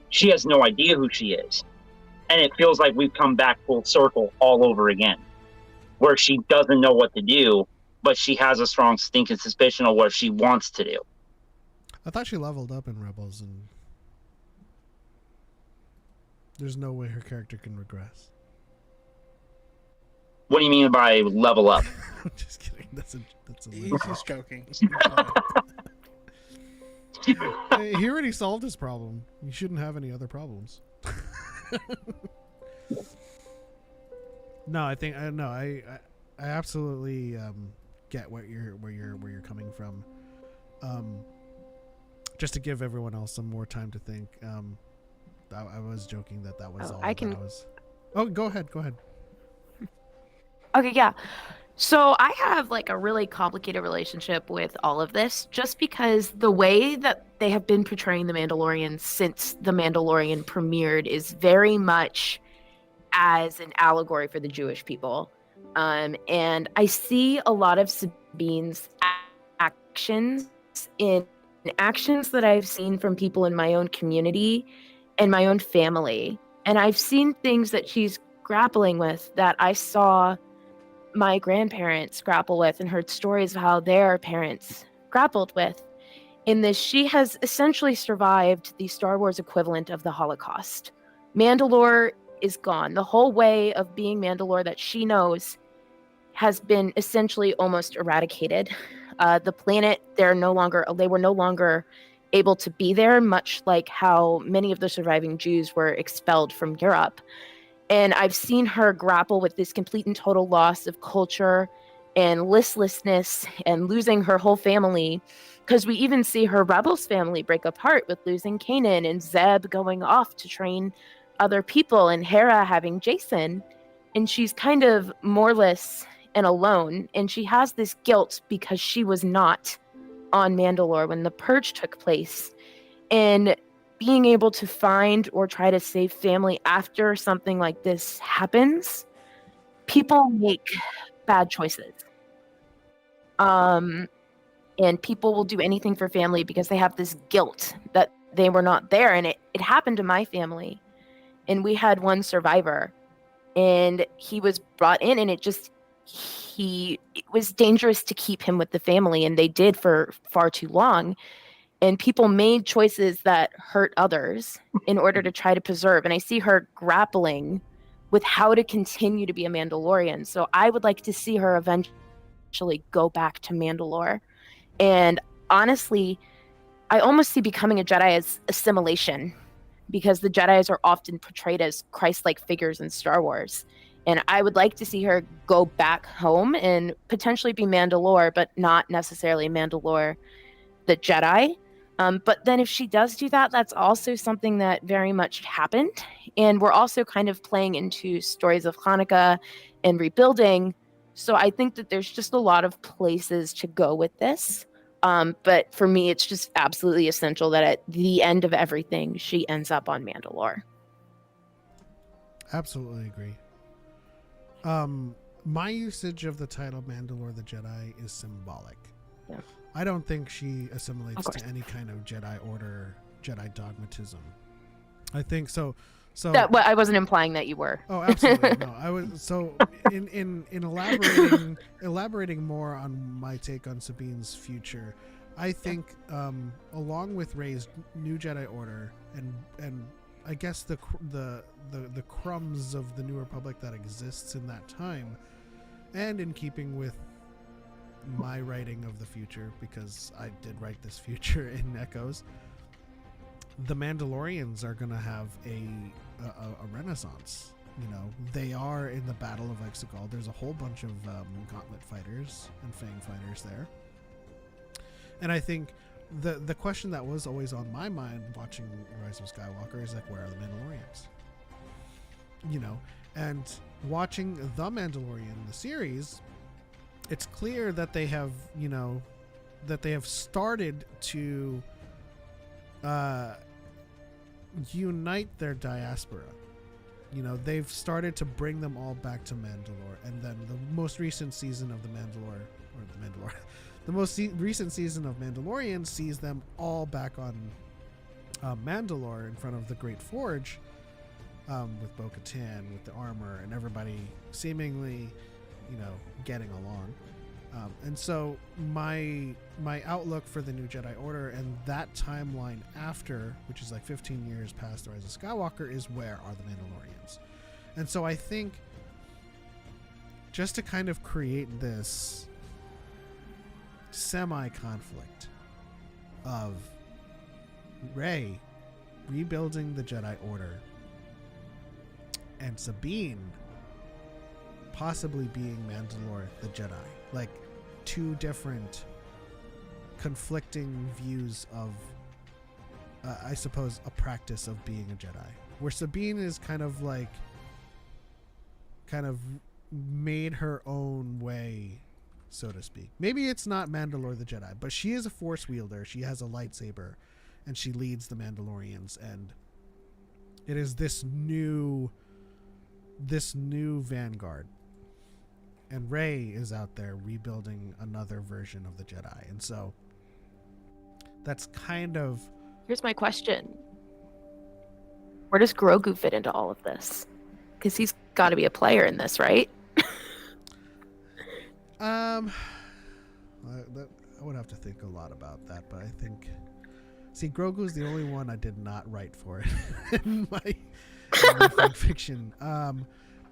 She has no idea who she is. And it feels like we've come back full circle all over again. Where she doesn't know what to do, but she has a strong stinking suspicion of what she wants to do. I thought she leveled up in Rebels, and there's no way her character can regress. What do you mean by level up? I'm just kidding. That's a He's just joking. Hey, he already solved his problem. You shouldn't have any other problems. No, I absolutely get where you're coming from. Just to give everyone else some more time to think. I was joking that was all. I can. Oh, go ahead. Okay, yeah. So I have like a really complicated relationship with all of this just because the way that they have been portraying the Mandalorian since the Mandalorian premiered is very much as an allegory for the Jewish people. And I see a lot of Sabine's actions in actions that I've seen from people in my own community and my own family. And I've seen things that she's grappling with that I saw my grandparents grapple with and heard stories of how their parents grappled with. In this, she has essentially survived the Star Wars equivalent of the Holocaust. Mandalore is gone. The whole way of being Mandalore that she knows has been essentially almost eradicated. The planet, they were no longer able to be there, much like how many of the surviving Jews were expelled from Europe. And I've seen her grapple with this complete and total loss of culture and listlessness and losing her whole family. Because we even see her Rebels family break apart with losing Kanan and Zeb going off to train other people and Hera having Jason. And she's kind of moreless and alone. And she has this guilt because she was not on Mandalore when the purge took place. And being able to find or try to save family after something like this happens, people make bad choices. And people will do anything for family because they have this guilt that they were not there. And it happened to my family. And we had one survivor. And he was brought in, and it was dangerous to keep him with the family. And they did for far too long. And people made choices that hurt others in order to try to preserve. And I see her grappling with how to continue to be a Mandalorian. So I would like to see her eventually go back to Mandalore. And honestly, I almost see becoming a Jedi as assimilation, because the Jedis are often portrayed as Christ-like figures in Star Wars. And I would like to see her go back home and potentially be Mandalore, but not necessarily Mandalore the Jedi. But then if she does do that, that's also something that very much happened. And we're also kind of playing into stories of Hanukkah and rebuilding. So I think that there's just a lot of places to go with this. But for me, it's just absolutely essential that at the end of everything, she ends up on Mandalore. Absolutely agree. My usage of the title Mandalore the Jedi is symbolic. Yeah. I don't think she assimilates to any kind of Jedi order, Jedi dogmatism. I think so. I wasn't implying that you were. Oh, absolutely. No, I was. So in elaborating more on my take on Sabine's future, I think along with Rey's new Jedi Order and I guess the crumbs of the New Republic that exists in that time, and in keeping with my writing of the future, because I did write this future in Echoes, the Mandalorians are going to have a renaissance. You know, they are in the Battle of AHSOKA. There's a whole bunch of Gauntlet fighters and Fang fighters there. And I think the question that was always on my mind watching Rise of Skywalker is like, where are the Mandalorians? You know, and watching The Mandalorian, the series, it's clear that they have, you know, that they have started to unite their diaspora. You know, they've started to bring them all back to Mandalore, and then the most recent season of the most recent season of Mandalorian sees them all back on Mandalore in front of the Great Forge, with Bo-Katan, with the armor, and everybody seemingly, you know, getting along. And so my outlook for the new Jedi Order and that timeline after, which is like 15 years past the Rise of Skywalker, is where are the Mandalorians? And so I think just to kind of create this semi-conflict of Rey rebuilding the Jedi Order and Sabine possibly being Mandalore the Jedi, like two different conflicting views of I suppose a practice of being a Jedi, where Sabine is kind of made her own way, so to speak. Maybe it's not Mandalore the Jedi, but she is a Force wielder. She has a lightsaber, and she leads the Mandalorians. And it is this new vanguard. And Rey is out there rebuilding another version of the Jedi. And so that's kind of... Here's my question. Where does Grogu fit into all of this? Because he's got to be a player in this, right? I would have to think a lot about that, but I think... See, Grogu's the only one I did not write for it in my fan fiction.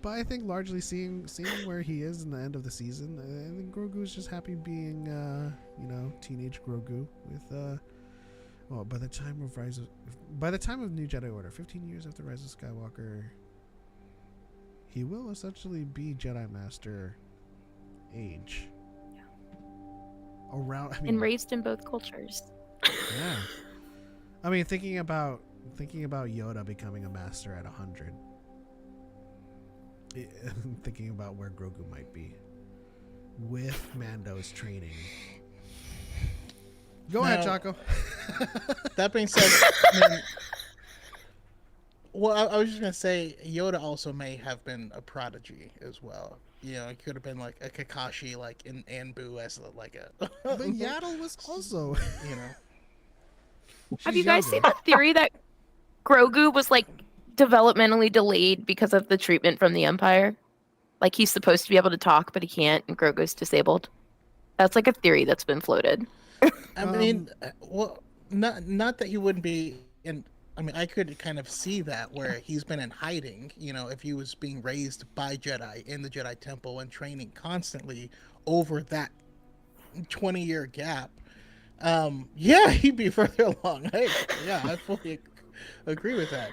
But I think largely seeing where he is in the end of the season, I think Grogu's just happy being, teenage Grogu with, by the time of New Jedi Order, 15 years after Rise of Skywalker, he will essentially be Jedi Master age. Yeah. And raised in both cultures. Yeah. I mean, thinking about Yoda becoming a master at 100. Thinking about where Grogu might be with Mando's training. Go ahead, Choco. That being said, I was just gonna say Yoda also may have been a prodigy as well. It could have been like a Kakashi, like in Anbu as like a. But Yaddle was also, Have you guys seen that theory that Grogu was like developmentally delayed because of the treatment from the Empire? Like he's supposed to be able to talk, but he can't, and Grogu's disabled. That's like a theory that's been floated. I mean, not that he wouldn't be in. I mean, I could kind of see that where he's been in hiding. If he was being raised by Jedi in the Jedi Temple and training constantly over that 20-year gap. He'd be further along. I fully agree with that.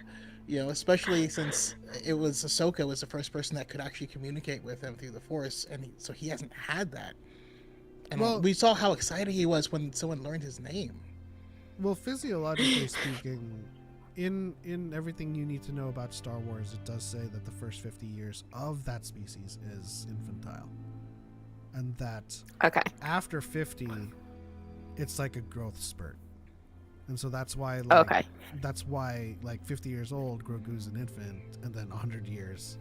Especially since it was AHSOKA was the first person that could actually communicate with him through the Force, and so he hasn't had that. And we saw how excited he was when someone learned his name. Well, physiologically speaking, in everything you need to know about Star Wars, it does say that the first 50 years of that species is infantile, and that after 50, it's like a growth spurt. And so that's why, that's why, 50 years old, Grogu's an infant, and then 100 years,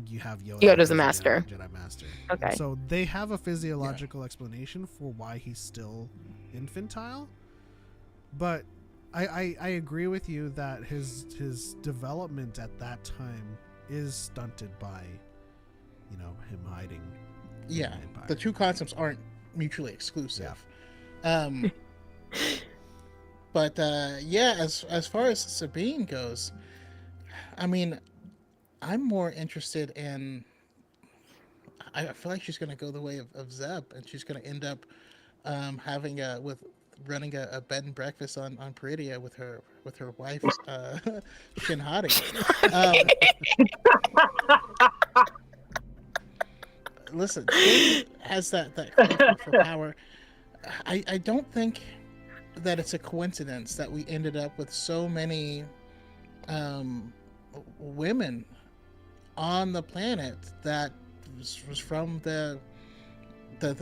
you have Yoda. Yoda's a master. Jedi Master. Okay. And so they have a physiological explanation for why he's still infantile. But I agree with you that his development at that time is stunted by, him hiding. Yeah, the two concepts aren't mutually exclusive. Yeah. But as far as Sabine goes, I mean, I'm more interested in. I feel like she's going to go the way of Zeb, and she's going to end up running a bed and breakfast on Peridia with her wife Shin Hati. Listen, she has that craving for power. I don't think that it's a coincidence that we ended up with so many women on the planet that was from the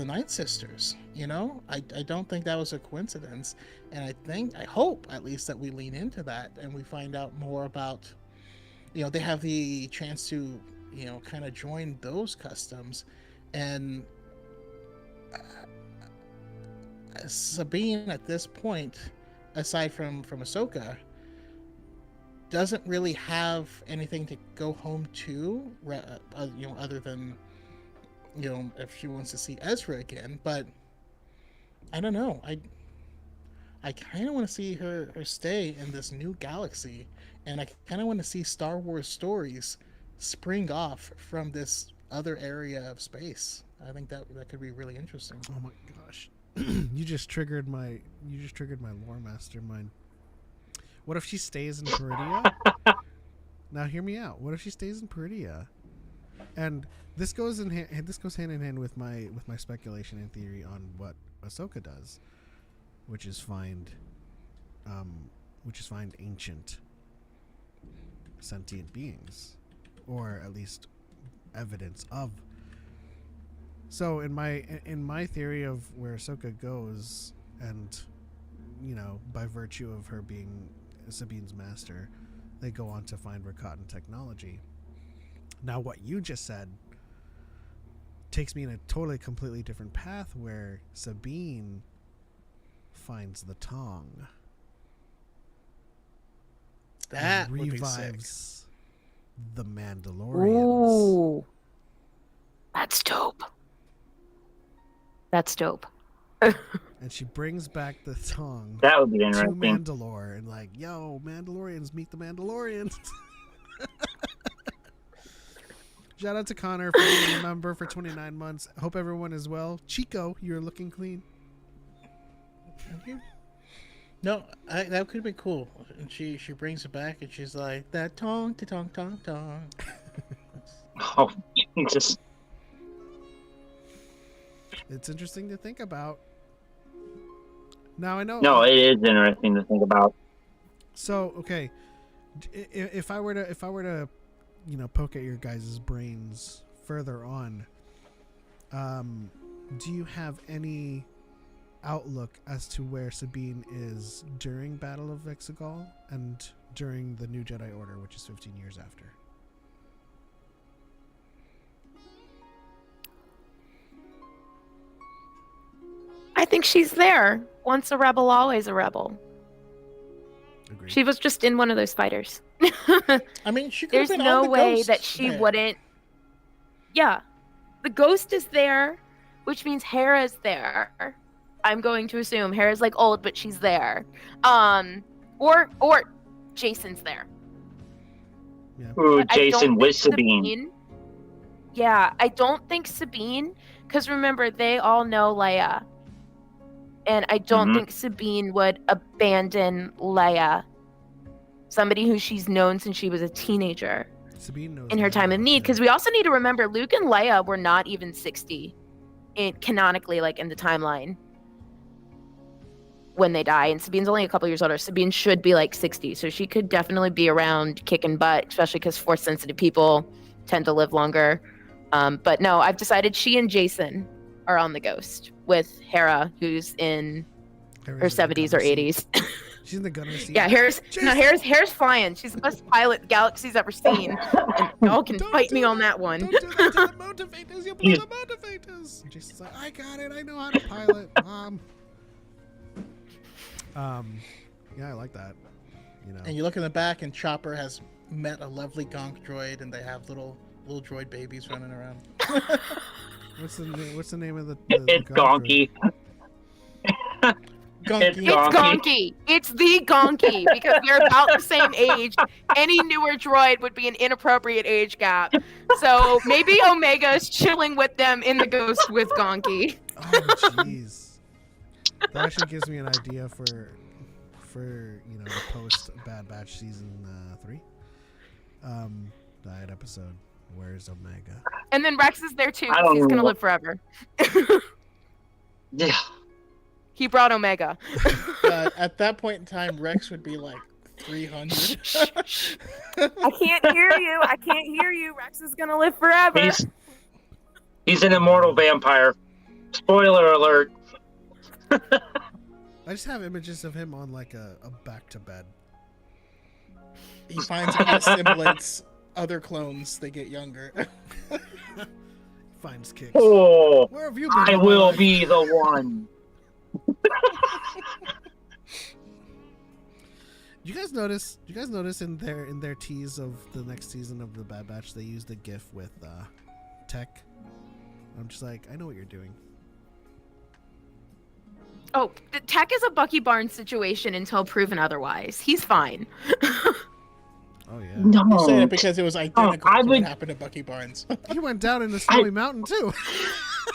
Night Sisters. I don't think that was a coincidence, and I hope at least that we lean into that and we find out more about. They have the chance to kind of join those customs, and Sabine at this point, aside from AHSOKA, doesn't really have anything to go home to, other than if she wants to see Ezra again. But I don't know. I kind of want to see her stay in this new galaxy, and I kind of want to see Star Wars stories spring off from this other area of space. I think that could be really interesting. Oh my gosh. You just triggered my lore mastermind. What if she stays in Peridia? Now hear me out. What if she stays in Peridia? And this goes hand in hand with my speculation and theory on what AHSOKA does, which is find ancient sentient beings, or at least evidence of. So in my theory of where AHSOKA goes, and by virtue of her being Sabine's master, they go on to find Rakatan technology. Now, what you just said takes me in a totally, completely different path, where Sabine finds the Tong. That and would be sick. revives the Mandalorians. Ooh, that's dope. That's dope. And she brings back the Tong That would be to interesting. Mandalore, and like, yo, Mandalorians, meet the Mandalorians. Shout out to Connor for being a member for 29 months. Hope everyone is well. Chico, you're looking clean. No, that could be cool. And she brings it back, and she's like, that tong, tong, tong, tong. Oh, Jesus. It's interesting to think about. Now I know. No, it is interesting to think about. So okay, if I were to, poke at your guys' brains further on, do you have any outlook as to where Sabine is during Battle of Exegol and during the New Jedi Order, which is 15 years after? I think she's there. Once a rebel, always a rebel. Agreed. She was just in one of those fighters. I mean, she could There's have been no on the way Ghost that she there. wouldn't. Yeah. The ghost is there, which means Hera's there. I'm going to assume Hera's like old, but she's there. Or Jason's there. Ooh, But I don't Jason think with Sabine. Yeah, I don't think Sabine, because remember, they all know Leia. And I don't Mhm. think Sabine would abandon Leia, somebody who she's known since she was a teenager, Sabine knows in her time of Mandalore, need. too. Because we also need to remember, Luke and Leia were not even 60, canonically, like in the timeline, when they die. And Sabine's only a couple years older. Sabine should be like 60, so she could definitely be around kicking butt, especially because Force-sensitive people tend to live longer. But no, I've decided she and Jason are on the Ghost, with Hera, who's in Hera's her in the 70s or gunner seat. 80s. She's in the gunner seat. Yeah, Hera's Jason! flying. She's the best pilot the galaxy's ever seen. And y'all can Don't fight do me on that. that one. Don't do that to the motivators. You blew the motivators. And Jason's like, I got it. I know how to pilot. Yeah, I like that. And you look in the back, and Chopper has met a lovely gonk droid, and they have little droid babies running around. What's the name of the It's gonk Gonky. Gonky. It's Gonky. It's the Gonky, because they're about the same age. Any newer droid would be an inappropriate age gap. So maybe Omega is chilling with them in the Ghost with Gonky. Oh, jeez. That actually gives me an idea for the post Bad Batch season 3 Dyad episode. Where's Omega? And then Rex is there too, I 'cause don't he's gonna know. live forever. Yeah. He brought Omega. At that point in time, Rex would be like 300. I can't hear you. Rex is gonna live forever. He's an immortal vampire. Spoiler alert. I just have images of him on like a back to bed. He finds other siblings, other clones. They get younger. Finds kicks. Oh, Where have you been? I all my will life? be the one. You guys notice? In their tease of the next season of the Bad Batch, they used a GIF with Tech. I'm just like, I know what you're doing. Oh, the Tech is a Bucky Barnes situation until proven otherwise. He's fine. Oh yeah. No. You say it because it was identical I to would- what happened to Bucky Barnes. He went down in the snowy mountain too.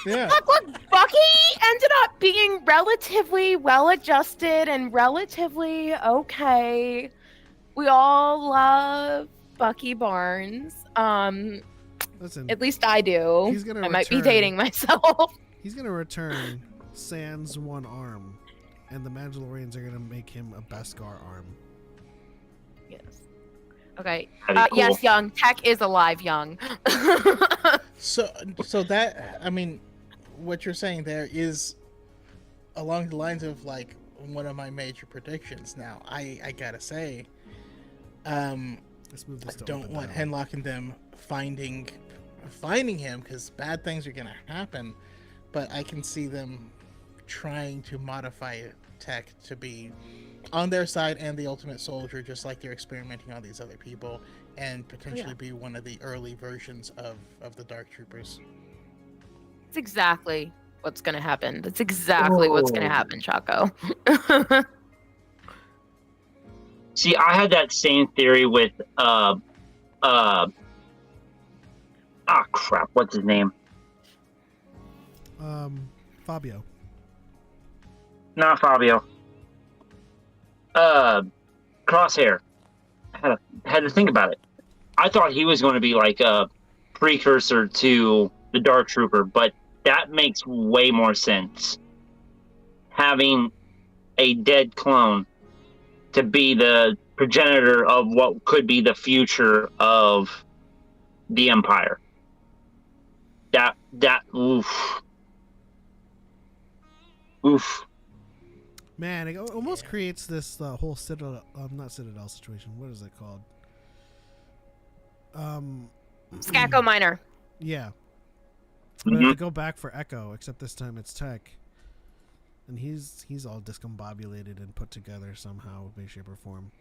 Yeah. Look, Bucky ended up being relatively well-adjusted and relatively okay. We all love Bucky Barnes. Listen, At least I do. He's gonna I might be return. dating myself. he's gonna return sans one arm, and the Mandalorians are gonna make him a Beskar arm. Yes. Okay. That'd be cool. Yes, Young. Tech is alive, Young. So that, I mean, what you're saying there is along the lines of like one of my major predictions. Now, I gotta say, Let's move I this to don't open want dialogue. Henlock and them finding him, because bad things are gonna happen. But I can see them trying to modify Tech to be on their side and the ultimate soldier, just like they're experimenting on these other people, and potentially be one of the early versions of the Dark Troopers. That's exactly what's gonna happen. That's exactly what's gonna Oh. happen, Choco. See, I had that same theory with crap, what's his name? Fabio. Not Fabio. Crosshair. I had to think about it. I thought he was going to be like a precursor to the Dark Trooper, but that makes way more sense. Having a dead clone to be the progenitor of what could be the future of the Empire. That oof. Man, it almost creates this whole Citadel, not Citadel situation. What is it called? Skacko Minor. Yeah. But Mhm. to go back for Echo, except this time it's Tech. And he's all discombobulated and put together somehow, way, shape, or form.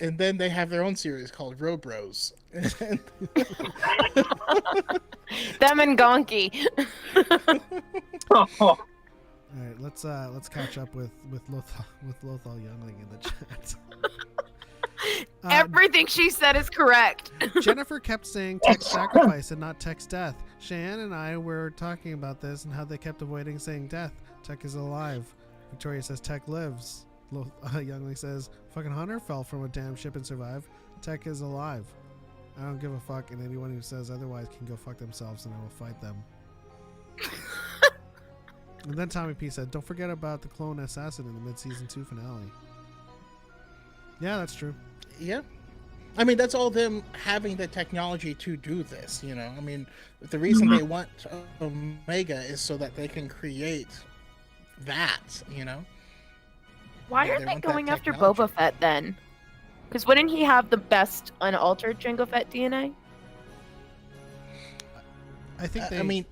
And then they have their own series called Robros. Them and Gonky. Oh, All right, let's catch up with Lothal Youngling in the chat. Everything she said is correct. Jennifer kept saying Tech's sacrifice and not Tech's death. Cheyenne and I were talking about this and how they kept avoiding saying death. Tech is alive. Victoria says Tech lives. Youngling says fucking Hunter fell from a damn ship and survived. Tech is alive. I don't give a fuck, and anyone who says otherwise can go fuck themselves, and I will fight them. And then Tommy P said, don't forget about the clone assassin in the mid-season 2 finale. Yeah, that's true. Yeah. I mean, that's all them having the technology to do this, you know? I mean, the reason they want Omega is so that they can create that, you know? Why Yeah, are they they want that going after technology. Boba Fett then? Because wouldn't he have the best unaltered Jango Fett DNA? I think they... I mean,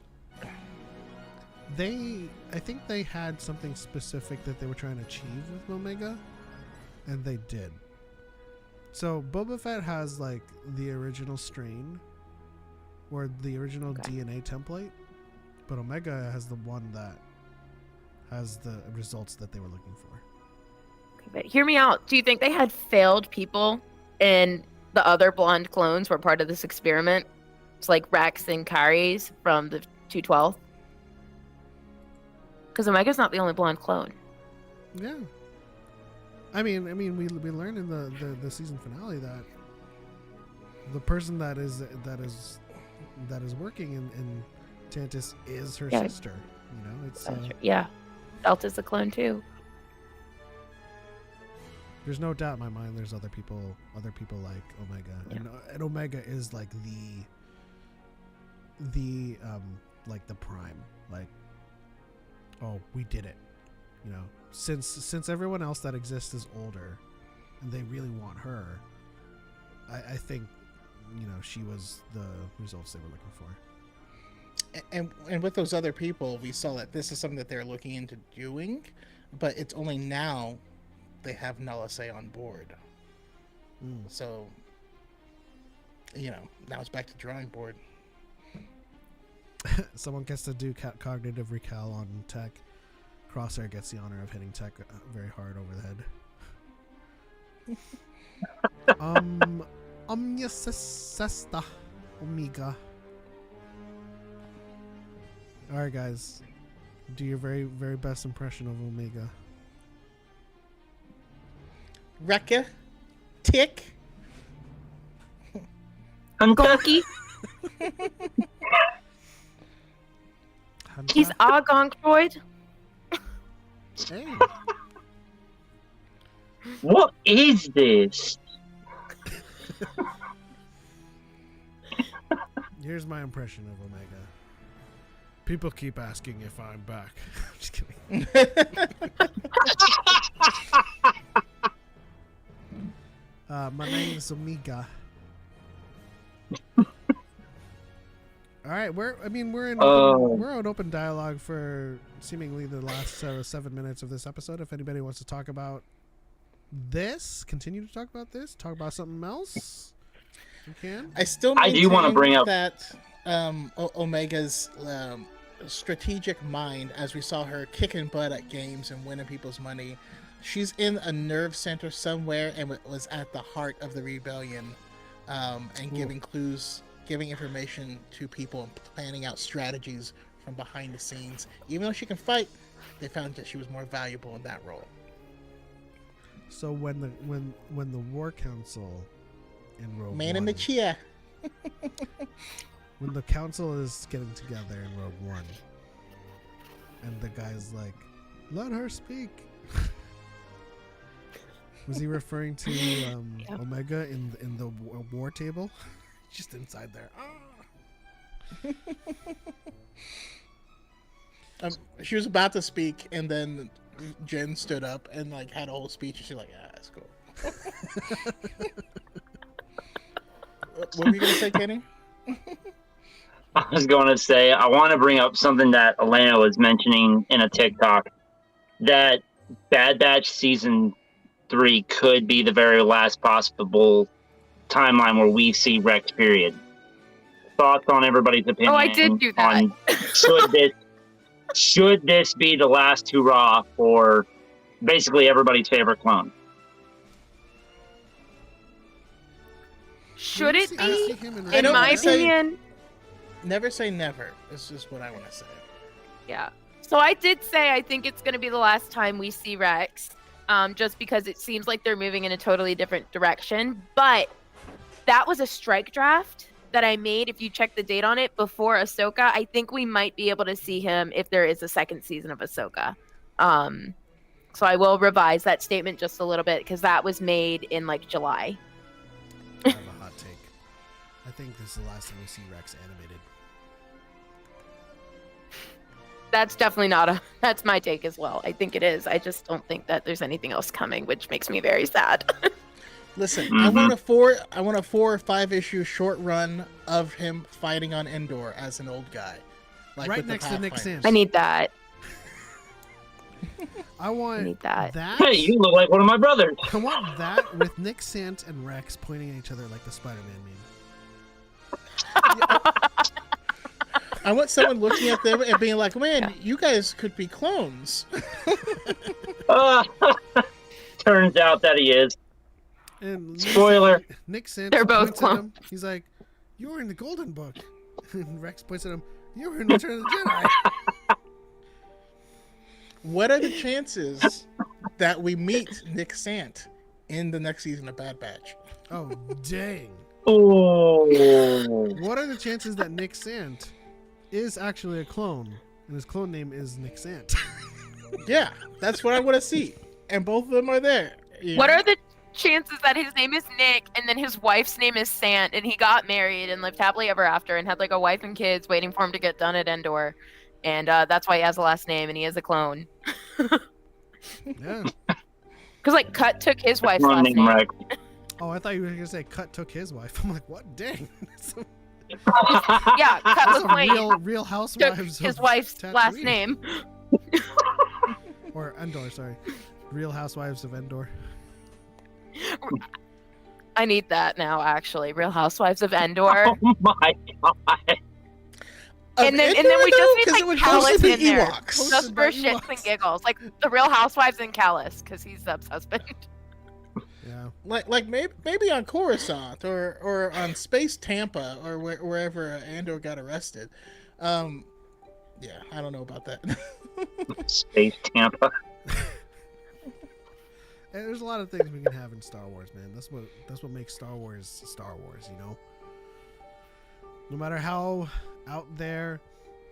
I think they had something specific that they were trying to achieve with Omega, and they did. So Boba Fett has like the original strain, or the original DNA template, but Omega has the one that has the results that they were looking for. Okay, but hear me out. Do you think they had failed people and the other blonde clones were part of this experiment? It's like Rex and Kari's from the 212. Because Omega's not the only blonde clone. Yeah. I mean, we learned in the season finale that the person that is working in Tantus is her sister. You know, it's Yeah, Delta's a clone too. there's no doubt in my mind. There's other people like Omega, and Omega is like the like the prime, like, oh, we did it, you know. Since everyone else that exists is older, and they really want her, I think, you know, she was the results they were looking for. and with those other people, we saw that this is something that they're looking into doing, but it's only now they have Nala Se on board. So, you know, now it's back to drawing board. Someone gets to do cognitive recall on Tech. Crosshair gets the honor of hitting Tech very hard over the head. Omnisesta Omega. Alright, guys. Do your very, very best impression of Omega. Rekka, Tick. Gonky, Hunter? he's a Gonkroid. Hey. what is this? Here's my impression of Omega. People keep asking if I'm back. I'm just kidding. My name is Omega. All right, we're on open dialogue for seemingly the last 7 minutes of this episode. If anybody wants to talk about this, continue to talk about this, talk about something else, you can. I do want to bring up that Omega's strategic mind, as we saw her kicking butt at games and winning people's money. She's in a nerve center somewhere and was at the heart of the rebellion, and giving clues, giving information to people, and planning out strategies from behind the scenes. Even though she can fight, they found that she was more valuable in that role. So when the War Council in Rogue Man One, in the chair. when the council is getting together in Rogue One, and the guy's like, "Let her speak." Was he referring to Omega in the war table? Just inside there. She was about to speak, and then Jen stood up and like had a whole speech, and she's like, "Yeah, that's cool." What were you gonna say, Kenny? I was going to say, I want to bring up something that Elena was mentioning in a TikTok, that Bad Batch Season 3 could be the very last possible timeline where we see Rex, period. Thoughts on everybody's opinion? Oh, I did do that. Should this be the last hurrah for basically everybody's favorite clone? Should it I see be? him in In Rogue my One. opinion, Never say never. It's just what I want to say. yeah. So I did say I think it's going to be the last time we see Rex, just because it seems like they're moving in a totally different direction. But that was a strike draft that I made. If you check the date on it, before AHSOKA, I think we might be able to see him if there is a second season of AHSOKA. So I will revise that statement just a little bit because that was made in like July. I have a hot take. I think this is the last time we see Rex animated. That's definitely not that's my take as well. I think it is. I just don't think that there's anything else coming, which makes me very sad. Listen, I want a 4 or 5 issue short run of him fighting on Endor as an old guy, like Right with the next to Nick Pathfinder. Sands. I need that. I want need that. Hey, you look like one of my brothers. I want that with Nick Sant and Rex pointing at each other like the Spider-Man meme. I want someone looking at them and being like, "Man, you guys could be clones." Turns out that he is. And Spoiler. Nick Sant They're both points at him. clones. He's like, "You were in the Golden Book." And Rex points at him. "You were in Return of the Jedi." What are the chances that we meet Nick Sant in the next season of Bad Batch? Oh, dang. Oh. What are the chances that Nick Sant is actually a clone, and his clone name is Nick Sant? Yeah, that's what I want to see, and both of them are there. you What know? are the chances that his name is Nick and then his wife's name is Sant and he got married and lived happily ever after and had like a wife and kids waiting for him to get done at Endor? And that's why he has a last name and he is a clone. Yeah. Because like Cut took his wife's Wrong last name, name. Rex. Oh, I thought you were gonna say Cut took his wife. I'm like, what? Dang. Yeah, Cut That's was a Wayne. real Took Housewives his of wife's last Tatooine. name. Or Endor, sorry. Real Housewives of Endor. I need that now, actually. Real Housewives of Endor. Oh my god. And then we Endor, just though? need 'Cause it like would Callus mostly in be there. Ewoks. Just Hosted for by shits Ewoks. and giggles. Like the Real Housewives and Callus, because he's Zeb's husband. Yeah. Like maybe on Coruscant or on Space Tampa or wherever Andor got arrested. Yeah, I don't know about that. Space Tampa. And there's a lot of things we can have in Star Wars, man. That's what makes Star Wars, you know? No matter how out there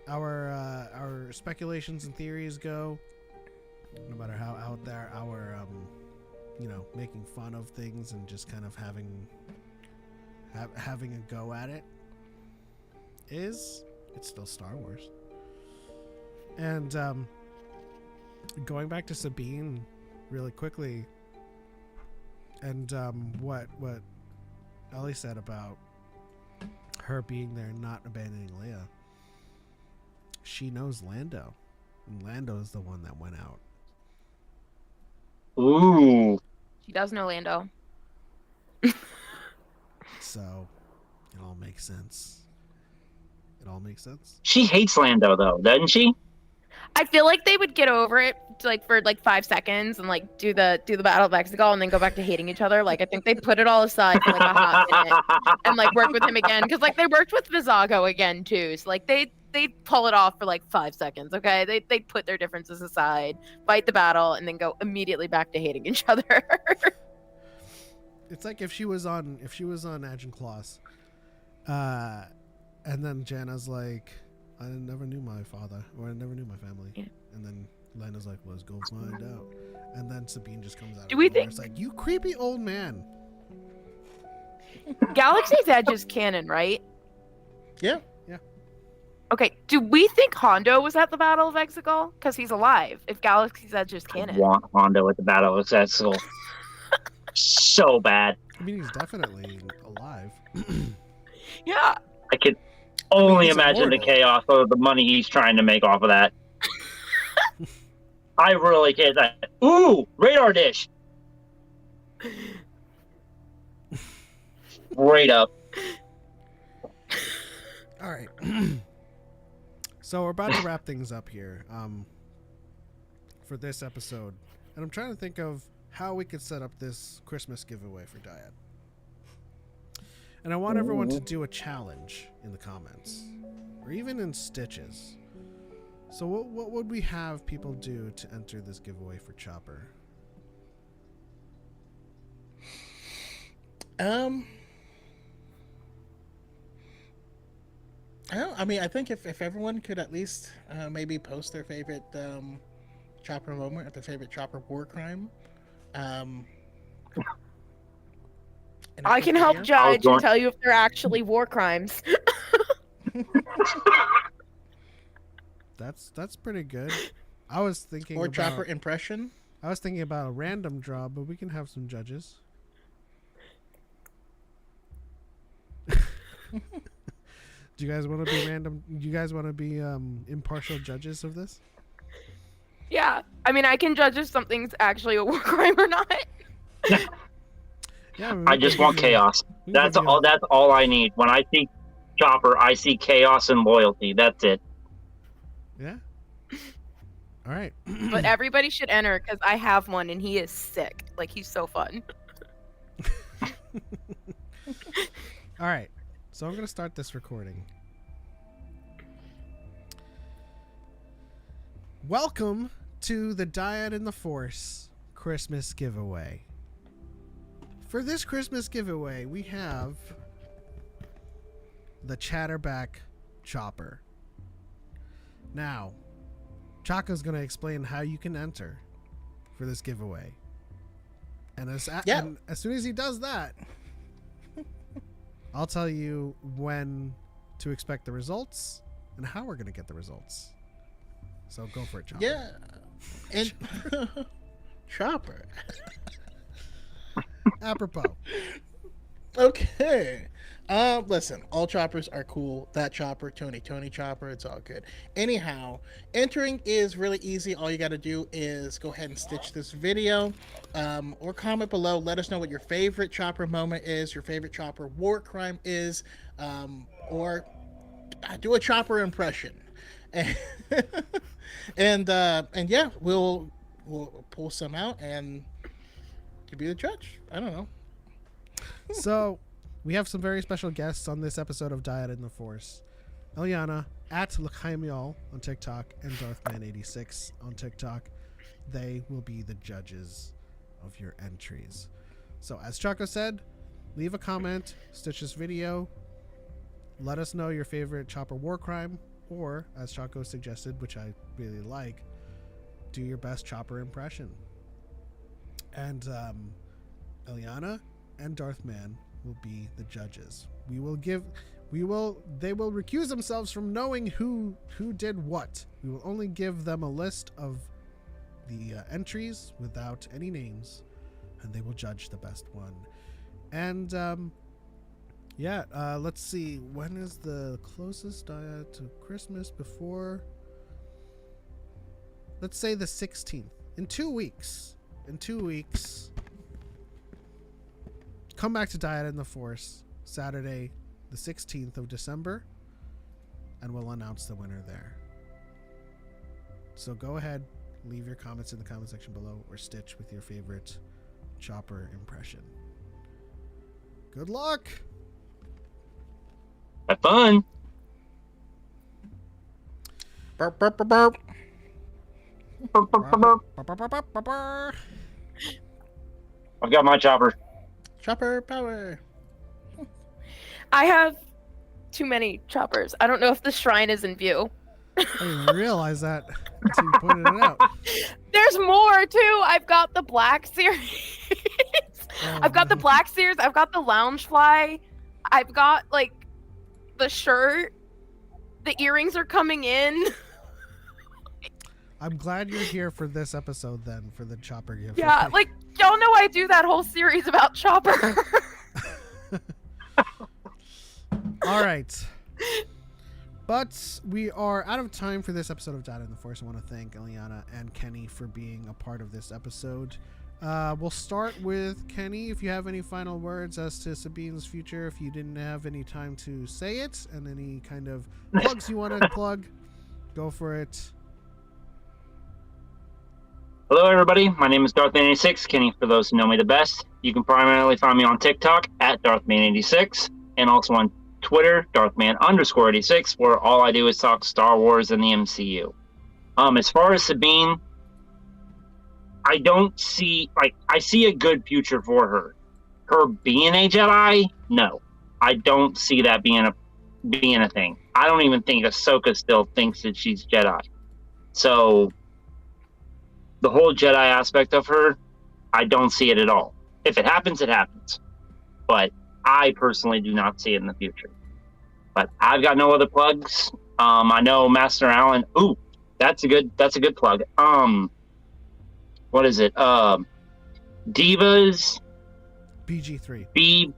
our speculations and theories go, no matter how out there our making fun of things and just kind of having having a go at it is it's still Star Wars. And going back to Sabine really quickly, and what Ellie said about her being there and not abandoning Leia. She knows Lando, and Lando is the one that went out. Ooh. She does know Lando. So it all makes sense. It all makes sense. She hates Lando, though, doesn't she? I feel like they would get over it like for like 5 seconds and like do the Battle of Mexico and then go back to hating each other. Like I think they put it all aside for like a hot minute and like work with him again because like they worked with Vizago again too. So like they pull it off for like 5 seconds. Okay, they put their differences aside, fight the battle, and then go immediately back to hating each other. It's like if she was on Agent Claus, and then Jana's like, I never knew my father, or I never knew my family. Yeah. And then Lena's like, let's go find out. And then Sabine just comes out. Do we of nowhere. think- It's like, you creepy old man. Galaxy's Edge is canon, right? Yeah. Okay, do we think Hondo was at the Battle of Exegol? Because he's alive. If Galaxy's Edge is I canon. want Hondo at the Battle of Exegol. So bad. I mean, he's definitely alive. Yeah. I could only he's imagine the immortal. chaos of the money he's trying to make off of that. I really can't. Ooh, radar dish. Right up. All right. So we're about to wrap things up here for this episode. And I'm trying to think of how we could set up this Christmas giveaway for Dyad. And I want everyone to do a challenge in the comments, or even in stitches. So what would we have people do to enter this giveaway for Chopper? I mean, I think if everyone could at least maybe post their favorite Chopper moment or their favorite Chopper war crime. In a I quick can help video. judge going- and tell you if they're actually war crimes. That's pretty good. I was thinking Or about, Chopper impression. I was thinking about a random draw, but we can have some judges. Do you guys want to be random? Do you guys want to be impartial judges of this? Yeah. I mean, I can judge if something's actually a war crime or not. Yeah, I just want chaos. That's all. That's all I need. When I see Chopper, I see chaos and loyalty. That's it. Yeah. All right. But everybody should enter because I have one and he is sick. Like, he's so fun. All right. So I'm going to start this recording. Welcome to the Dyad in the Force Christmas giveaway. For this Christmas giveaway, we have the Chatterback Chopper. Now, Choco's going to explain how you can enter for this giveaway. And as soon as he does that, I'll tell you when to expect the results and how we're going to get the results. So go for it, Chopper. Yeah. And Chopper. Apropos. Okay. Listen, all choppers are cool. That chopper, Tony chopper, it's all good. Anyhow, entering is really easy. All you got to do is go ahead and stitch this video, or comment below. Let us know what your favorite chopper moment is, your favorite chopper war crime is, or do a chopper impression. And yeah, we'll pull some out and you be the judge. I don't know. So, we have some very special guests on this episode of Dyad in the Force. Eliana at L'chaimiol on TikTok and Darthman86 on TikTok. They will be the judges of your entries. So, as Choco said, leave a comment, stitch this video, let us know your favorite Chopper war crime, or, as Choco suggested, which I really like, do your best Chopper impression. And Eliana and Darthman will be the judges. They will recuse themselves from knowing who did what. We will only give them a list of the entries without any names, and they will judge the best one. And let's see, when is the closest Dyad to Christmas before? Let's say the 16th. In 2 weeks. Come back to Dyad in the Force, Saturday, the 16th of December, and we'll announce the winner there. So go ahead, leave your comments in the comment section below, or Stitch with your favorite Chopper impression. Good luck! Have fun. Burp, burp, burp, burp. Burp, burp, burp, burp. I've got my chopper. Chopper power. I have too many choppers. I don't know if the shrine is in view. I didn't even realize that until you pointed it out. There's more too. I've got the Black Series. I've got the Black Series. I've got the Loungefly. I've got like the shirt. The earrings are coming in. I'm glad you're here for this episode then, for the Chopper gift. Yeah, like y'all know I do that whole series about Chopper. All right. But we are out of time for this episode of Dyad in the Force. I want to thank Eliana and Kenny for being a part of this episode. We'll start with Kenny. If you have any final words as to Sabine's future, if you didn't have any time to say it, and any kind of plugs you want to plug, go for it. Hello, everybody. My name is Darth86, Kenny, for those who know me the best. You can primarily find me on TikTok at DarthMan86, and also on Twitter, Darthman_86, where all I do is talk Star Wars and the MCU. As far as Sabine, I don't see, I see a good future for her. Her being a Jedi, no. I don't see that being a thing. I don't even think AHSOKA still thinks that she's Jedi. So the whole Jedi aspect of her, I don't see it at all. If it happens, it happens. But I personally do not see it in the future. But I've got no other plugs. I know Master Allen. Ooh, that's a good plug. What is it? Divas BG3.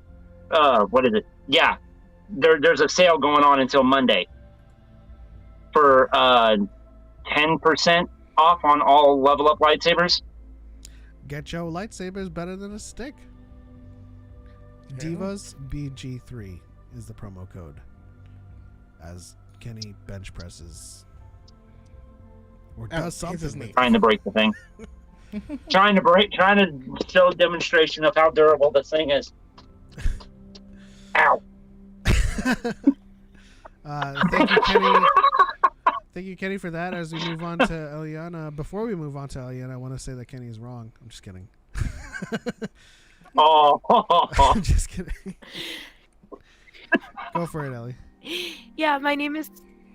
What is it? Yeah. There's a sale going on until Monday for 10% off on all level up lightsabers. Get your lightsabers better than a stick. Yeah. Divas BG3 is the promo code, as Kenny bench presses or does something. Trying to break the thing. trying to show a demonstration of how durable this thing is. Ow. Thank you, Kenny. Thank you, Kenny, for that. As we move on to Eliana, before we move on to Eliana, I want to say that Kenny is wrong. I'm just kidding. Oh. I'm just kidding. Go for it, Ellie. Yeah, my name is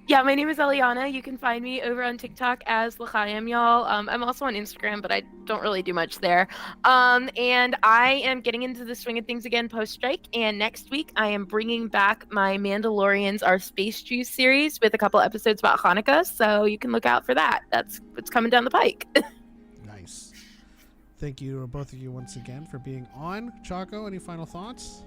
Eliana. You can find me over on TikTok as L'chaim, y'all. I'm also on Instagram, but I don't really do much there. And I am getting into the swing of things again post-strike. And next week, I am bringing back my Mandalorians Are Space Jews series with a couple episodes about Hanukkah. So you can look out for that. That's what's coming down the pike. Nice. Thank you to both of you once again for being on. Choco, any final thoughts?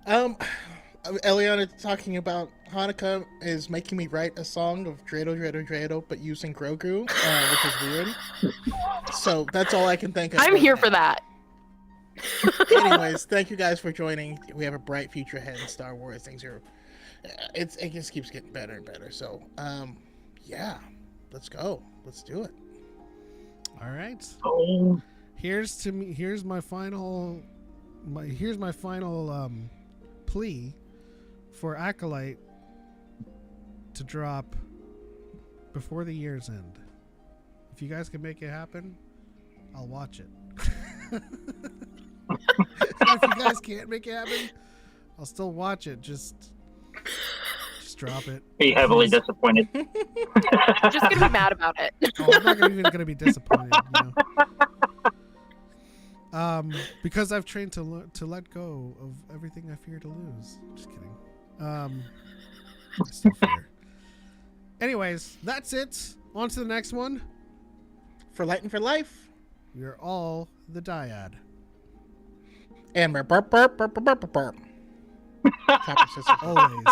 Eliana talking about Hanukkah is making me write a song of Dreidel, Dreidel, Dreidel, but using Grogu, which is weird. So that's all I can think of. I'm here for that. Anyways, thank you guys for joining. We have a bright future ahead in Star Wars. Things are, it just keeps getting better and better. So, yeah, let's go. Let's do it. All right. Oh. Here's my final plea for Acolyte to drop before the year's end. If you guys can make it happen, I'll watch it. If you guys can't make it happen, I'll still watch it. Just drop it. Be heavily disappointed. I'm just gonna be mad about it. Oh, I'm not even gonna be disappointed. You Because I've trained to let go of everything I fear to lose. Just kidding. I still fear. Anyways, that's it. On to the next one. For Light and for Life. We are all the Dyad. And burp, burp, burp, burp, burp, burp, burp. Copper scissors. Always.